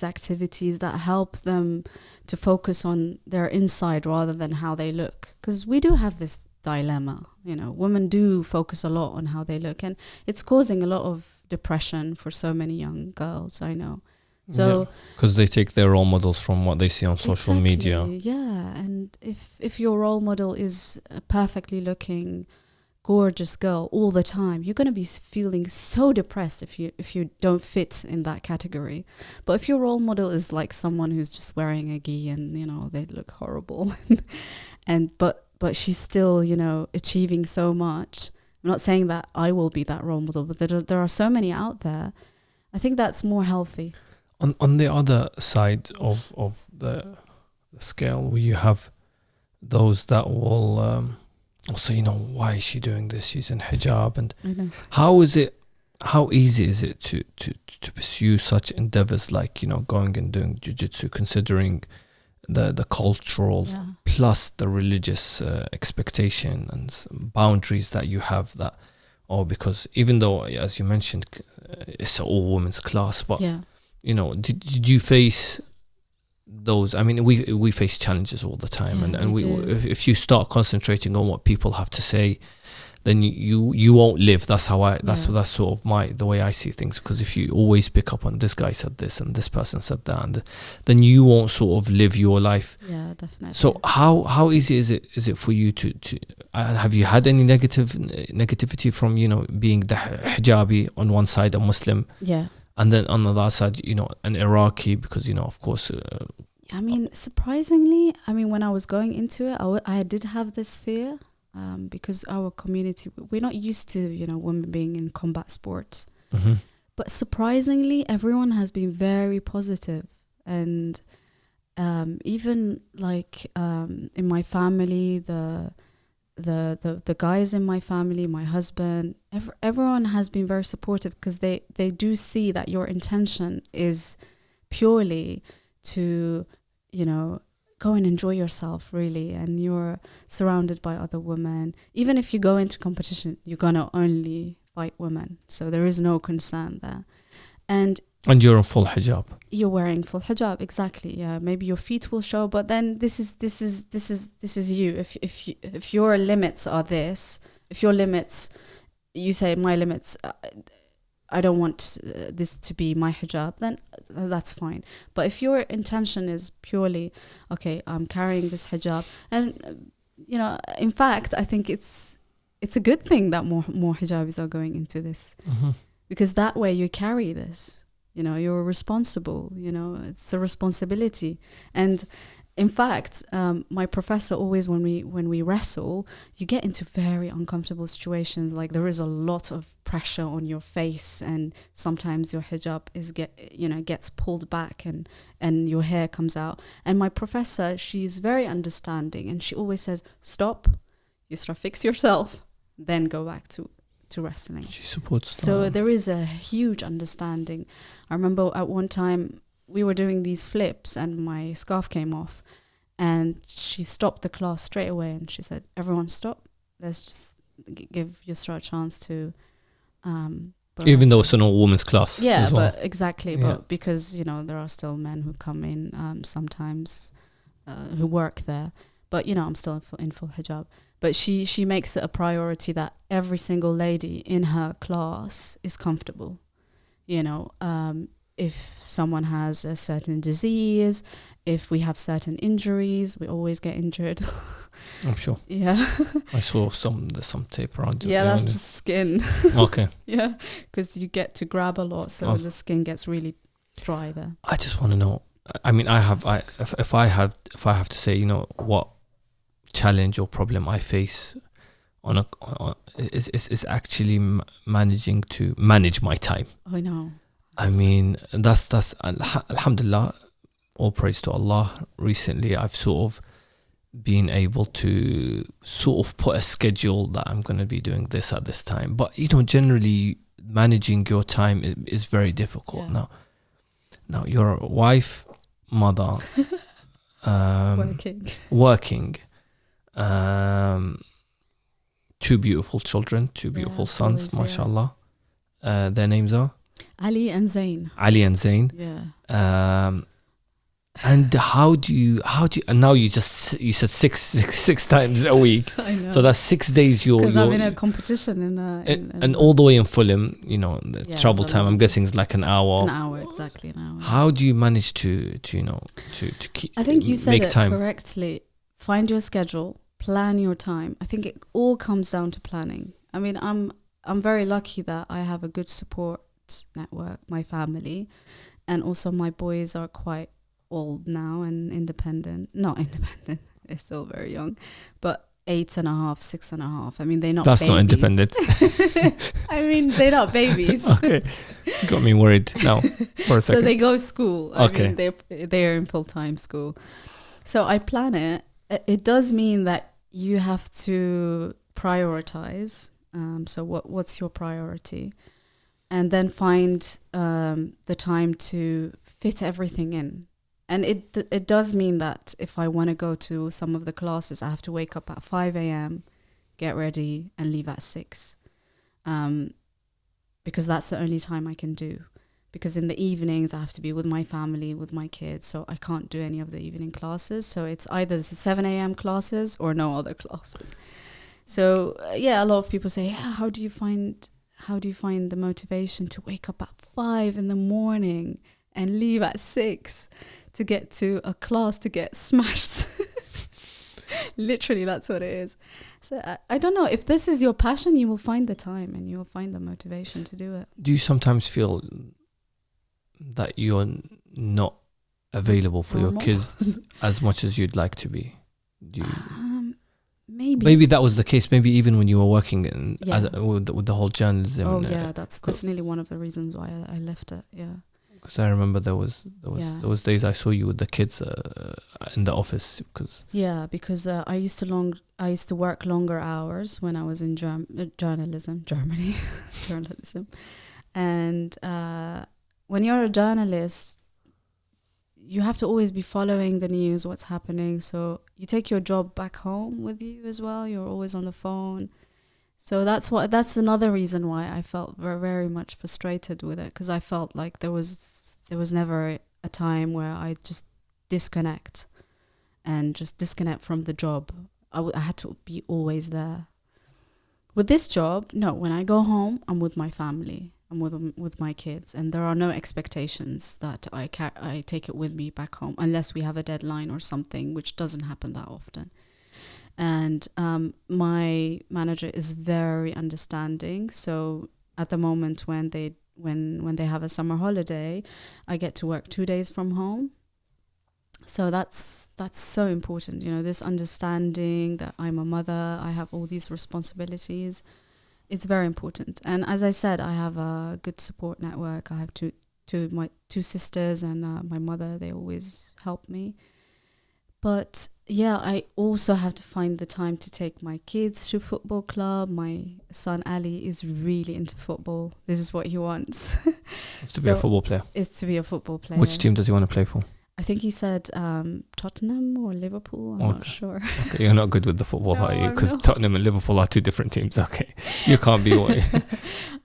activities that help them to focus on their inside rather than how they look. Because we do have this dilemma, women do focus a lot on how they look, and it's causing a lot of depression for so many young girls, I know. So because they take their role models from what they see on social media. Yeah, and if your role model is a perfectly looking, gorgeous girl all the time, you're going to be feeling so depressed if you don't fit in that category. But if your role model is like someone who's just wearing a gi and they look horrible, but she's still achieving so much. I'm not saying that I will be that role model, but there are so many out there. I think that's more healthy. On the other side of the scale, where you have those that will also, why is she doing this? She's in hijab, and how easy is it to pursue such endeavors like going and doing jiu-jitsu, considering the cultural plus the religious expectation and boundaries that you have, because even though, as you mentioned, it's an all women's class, but did you face those? I mean, we face challenges all the time, and if you start concentrating on what people have to say, then you won't live. That's how that's sort of the way I see things. Because if you always pick up on this guy said this and this person said that, and then you won't sort of live your life. Yeah, definitely. So how easy is it for you to have you had any negativity from being the hijabi on one side, a Muslim, and then on the other side an Iraqi, because of course. I mean, surprisingly, when I was going into it, I did have this fear. Because our community, we're not used to, women being in combat sports. But surprisingly, everyone has been very positive. And even like in my family, the guys in my family, my husband, everyone has been very supportive, because they do see that your intention is purely to, go and enjoy yourself, really, and you're surrounded by other women. Even if you go into competition, you're gonna only fight women, so there is no concern there. And you're in full hijab. You're wearing full hijab, exactly. Yeah, maybe your feet will show, but then this is you. If your limits are this, if your limits, you say my limits. I don't want this to be my hijab, then that's fine. But if your intention is purely, okay, I'm carrying this hijab, and in fact, I think it's a good thing that more hijabis are going into this, because that way you carry this. You're responsible. It's a responsibility. And in fact, my professor always, when we wrestle, you get into very uncomfortable situations. Like there is a lot of pressure on your face, and sometimes your hijab gets pulled back, and your hair comes out. And my professor, she's very understanding, and she always says, "Stop, Yusra, fix yourself, then go back to wrestling." She supports. So there is a huge understanding. I remember at one time, we were doing these flips and my scarf came off, and she stopped the class straight away and she said, "Everyone stop. Let's just give Yusra a chance to even though it's an all women's class." Yeah, as well. but exactly. Yeah. But because, there are still men who come in sometimes who work there. But, I'm still in full hijab. But she makes it a priority that every single lady in her class is comfortable. If someone has a certain disease, if we have certain injuries, we always get injured. I'm sure. Yeah. I saw there's some tape around it. Yeah, that's just skin. Okay. Yeah, because you get to grab a lot, so the skin gets really dry there. I just want to know. I mean, if I have to say, what challenge or problem I face is actually managing to manage my time. I know. I mean, that's alhamdulillah, all praise to Allah. Recently, I've sort of been able to sort of put a schedule that I'm going to be doing this at this time. But, generally managing your time is very difficult. Yeah. Now you're a wife, mother, working, 2 beautiful children, 2 beautiful sons, boys, mashallah. Their names are? Ali and Zain. Yeah. And how do you and now you said six times a week. I know. So that's 6 days because I'm in a competition and all the way in Fulham, the travel time I'm guessing is like an hour. Exactly an hour. How do you manage to keep I think you said make it time correctly. Find your schedule, plan your time. I think it all comes down to planning. I mean, I'm very lucky that I have a good support network, my family, and also my boys are quite old now and not independent, they're still very young, but 8.5, 6.5. I mean, they're not that's babies. Not independent. I mean, they're not babies. Okay, got me worried now for a second. So they go to school. Okay. I mean, they're in full-time school, so I plan it. It does mean that you have to prioritize. So what's your priority? And then find the time to fit everything in. And it does mean that if I want to go to some of the classes, I have to wake up at 5 a.m., get ready, and leave at 6. Because that's the only time I can do. Because in the evenings, I have to be with my family, with my kids, so I can't do any of the evening classes. So it's either the 7 a.m. classes or no other classes. So, a lot of people say, how do you find the motivation to wake up at 5 in the morning and leave at 6 to get to a class to get smashed? Literally, that's what it is. So I don't know. If this is your passion, you will find the time and you will find the motivation to do it. Do you sometimes feel that you're not available for your kids as much as you'd like to be? Do you... Maybe that was the case. Maybe even when you were working with the whole journalism. Oh yeah, that's definitely one of the reasons why I left it. Yeah, because I remember there was days I saw you with the kids in the office. Because I used to work longer hours when I was in Germany, journalism, and when you're a journalist, you have to always be following the news, what's happening. So you take your job back home with you as well. You're always on the phone. So that's another reason why I felt very, very much frustrated with it, because I felt like there was never a time where I just disconnect from the job. I had to be always there. With this job, no, when I go home, I'm with my family. I'm with my kids, and there are no expectations that I take it with me back home unless we have a deadline or something, which doesn't happen that often. And my manager is very understanding. So at the moment when they have a summer holiday, I get to work 2 days from home. So that's so important, this understanding that I'm a mother, I have all these responsibilities. It's very important. And as I said, I have a good support network. I have my two sisters and my mother. They always help me. But yeah, I also have to find the time to take my kids to football club. My son Ali is really into football. This is what he wants. It's to be a football player. It's to be a football player. Which team does he want to play for? I think he said Tottenham or Liverpool. I'm not sure. Okay, you're not good with the football, No, are you? I'm Because not. Tottenham and Liverpool are two different teams. Okay, you can't be one.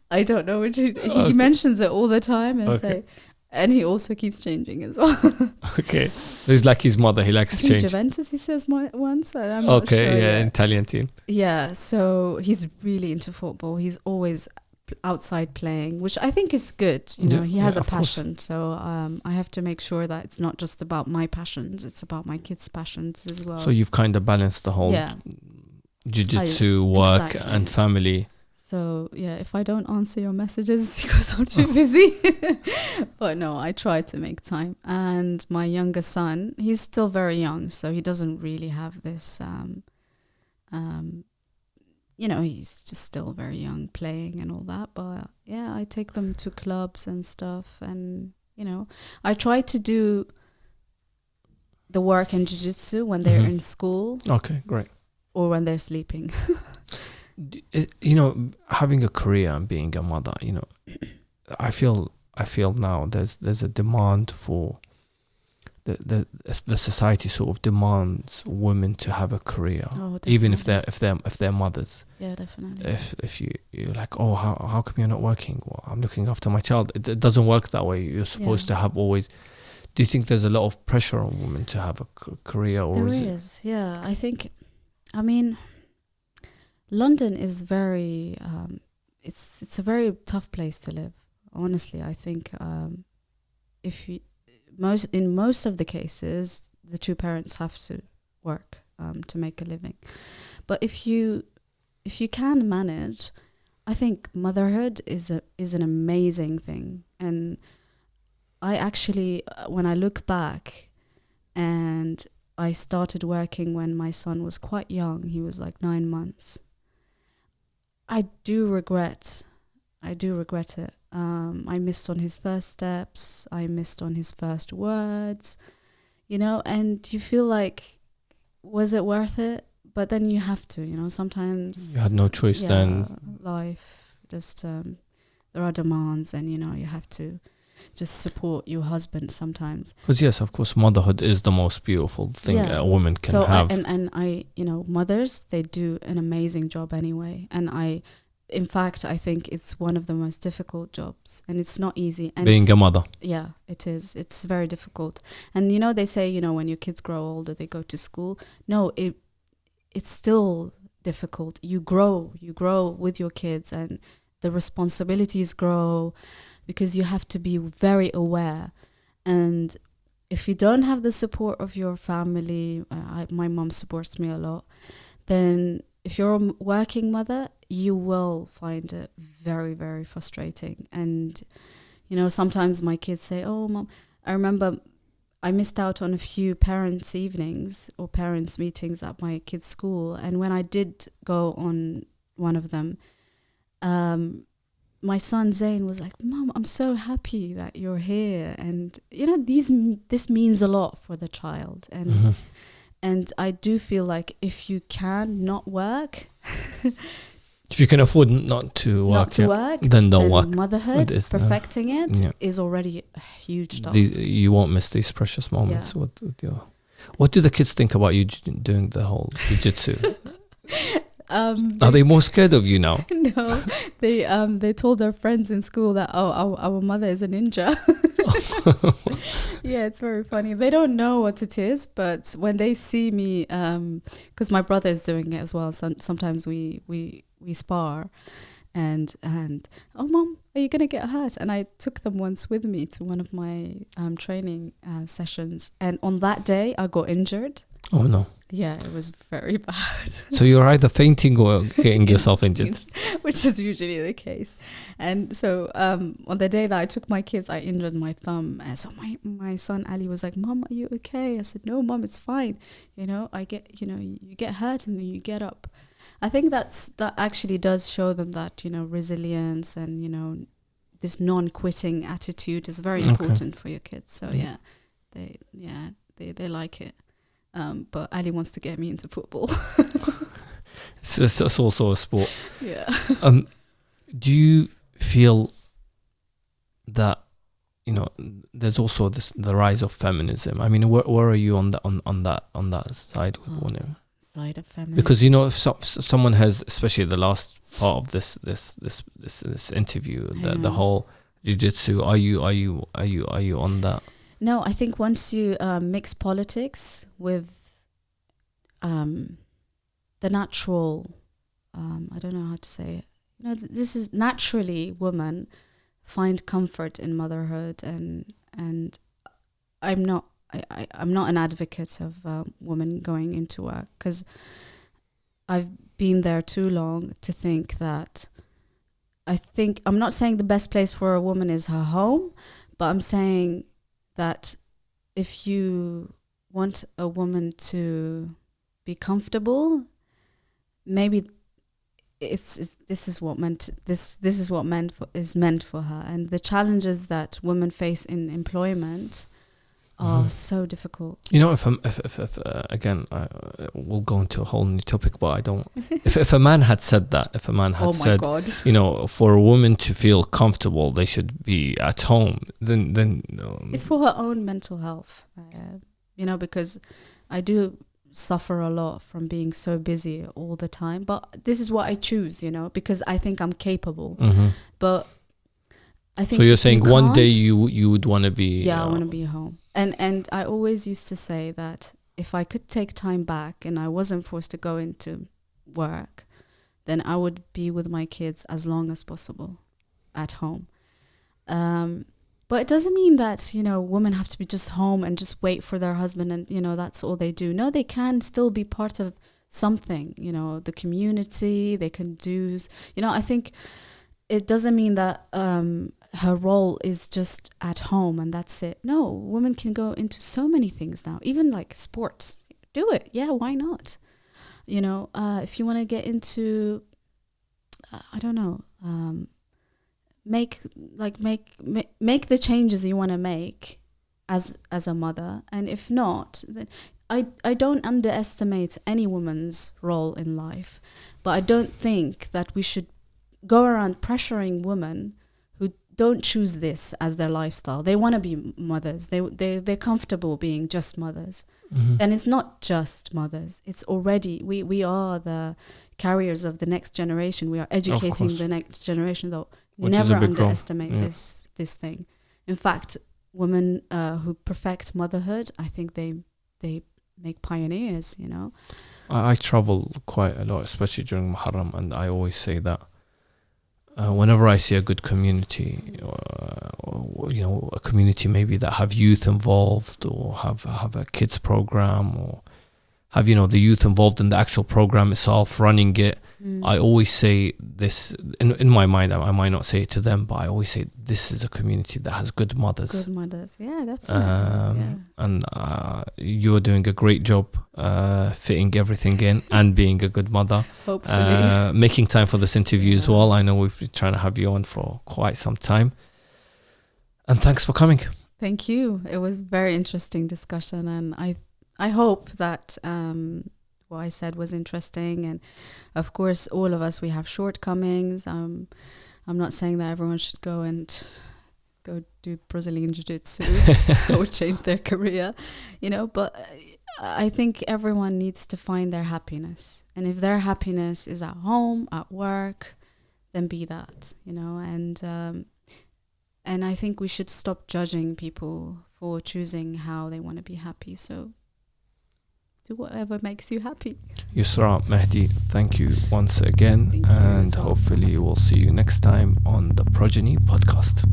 I don't know which he Okay. mentions it all the time Okay. and he also keeps changing as well. Okay, he's like his mother. He I likes to think change. Juventus, he says once. I'm not Okay, sure yeah, yet. Italian team. Yeah, so he's really into football. He's always outside playing, which I think is good. Yeah, He has yeah, a of course. passion. So I have to make sure that it's not just about my passions, it's about my kids' passions as well. So you've kind of balanced the whole Yeah. jiu-jitsu work exactly. and family. So yeah, if I don't answer your messages, it's because I'm too busy. But no, I try to make time. And my younger son, he's still very young, so he doesn't really have this. He's just still very young, playing and all that. But yeah, I take them to clubs and stuff, and I try to do the work in jiu-jitsu when they're in school Okay, great. or when they're sleeping. Having a career and being a mother, I feel now there's a demand for the society sort of demands women to have a career, even if they're mothers. Yeah, definitely. If you're like, oh, how come you're not working? Well, I'm looking after my child. It doesn't work that way. You're supposed to have always. Do you think there's a lot of pressure on women to have a career, or There is is, yeah. I think, London is very, it's a very tough place to live. Honestly, I think in most of the cases, the two parents have to work to make a living. But if you can manage, I think motherhood is an amazing thing. And I actually, when I look back, and I started working when my son was quite young, he was like 9 months. I do regret it. I missed on his first steps. I missed on his first words, and you feel like, was it worth it? But then you have to, sometimes. you had no choice then? Life just, there are demands, and, you have to just support your husband sometimes. Because yes, of course, motherhood is the most beautiful thing a woman can have. Mothers, they do an amazing job anyway. And in fact, I think it's one of the most difficult jobs, and it's not easy. And Being a mother. Yeah, it is. It's very difficult. And, they say, when your kids grow older, they go to school. No, it's still difficult. You grow with your kids, and the responsibilities grow, because you have to be very aware. And if you don't have the support of your family, my mom supports me a lot, then if you're a working mother, you will find it very, very frustrating. And, sometimes my kids say, oh, Mom, I remember I missed out on a few parents' evenings or parents' meetings at my kids' school. And when I did go on one of them, my son Zayn was like, Mom, I'm so happy that you're here. And, this means a lot for the child. And and I do feel like if you can not work, if you can afford not to work, then don't work. Motherhood, perfecting it is already a huge task. You won't miss these precious moments with your. What do the kids think about you doing the whole jiu-jitsu? Are they more scared of you now? No, they told their friends in school that our mother is a ninja. Yeah, it's very funny. They don't know what it is, but when they see me, because my brother is doing it as well. Sometimes we spar, and oh, mom, are you gonna get hurt? And I took them once with me to one of my training sessions, and on that day I got injured. Oh no. Yeah, it was very bad. So you're either fainting or getting yourself injured. Which is usually the case. And so on the day that I took my kids, I injured my thumb. And so my son Ali was like, Mom, are you okay? I said, no, Mom, it's fine. You know, you get hurt and then you get up. I think that actually does show them that, resilience and, this non-quitting attitude is very important for your kids. So they like it. But Ali wants to get me into football. It's also a sport. Yeah. Do you feel that there's also the rise of feminism? I mean, where are you on that side with women? Side of feminism? Because if someone has, especially the last part of this interview, the whole Jujitsu, are you on that? No, I think once you mix politics with the natural, I don't know how to say it. This is naturally women find comfort in motherhood, and I'm not an advocate of women going into work, because I've been there too long to think that. I'm not saying the best place for a woman is her home, but I'm saying that if you want a woman to be comfortable, maybe this is what is meant for her. And the challenges that women face in employment are so difficult. If again, we'll go into a whole new topic, but I don't. If a man had said that, God. For a woman to feel comfortable, they should be at home. Then it's for her own mental health. Because I do suffer a lot from being so busy all the time. But this is what I choose, because I think I'm capable. But I think. So you're saying one day you would want to be. Yeah, I want to be home. And I always used to say that if I could take time back and I wasn't forced to go into work, then I would be with my kids as long as possible at home. But it doesn't mean that, women have to be just home and just wait for their husband and, that's all they do. No, they can still be part of something, the community, they can do, I think it doesn't mean that her role is just at home and that's it. No, women can go into so many things now, even like sports. Do it. Yeah, why not? If you want to get into, I don't know, make the changes you want to make as a mother. And if not, then I don't underestimate any woman's role in life, but I don't think that we should go around pressuring women who don't choose this as their lifestyle. They want to be mothers. They're comfortable being just mothers. And it's not just mothers. It's already, we are the carriers of the next generation. We are educating the next generation, though. Never underestimate this thing. In fact, women who perfect motherhood, I think they make pioneers, I travel quite a lot, especially during Muharram, and I always say that whenever I see a good community, or a community maybe that have youth involved, or have a kids program, or have the youth involved in the actual program itself, running it, I always say this in my mind. I might not say it to them, but I always say this is a community that has good mothers. Good mothers, yeah, definitely. And you're doing a great job fitting everything in and being a good mother. Hopefully. Making time for this interview as well. I know we've been trying to have you on for quite some time. And thanks for coming. Thank you. It was a very interesting discussion, and I hope that what I said was interesting. And of course, all of us, we have shortcomings. I'm not saying that everyone should go do Brazilian Jiu-Jitsu or change their career, but I think everyone needs to find their happiness. And if their happiness is at home, at work, then be that, and I think we should stop judging people for choosing how they want to be happy. So do whatever makes you happy. Yusra Mehdi, thank you once again, Thank you and as well. hopefully we'll see you next time on the Progeny Podcast.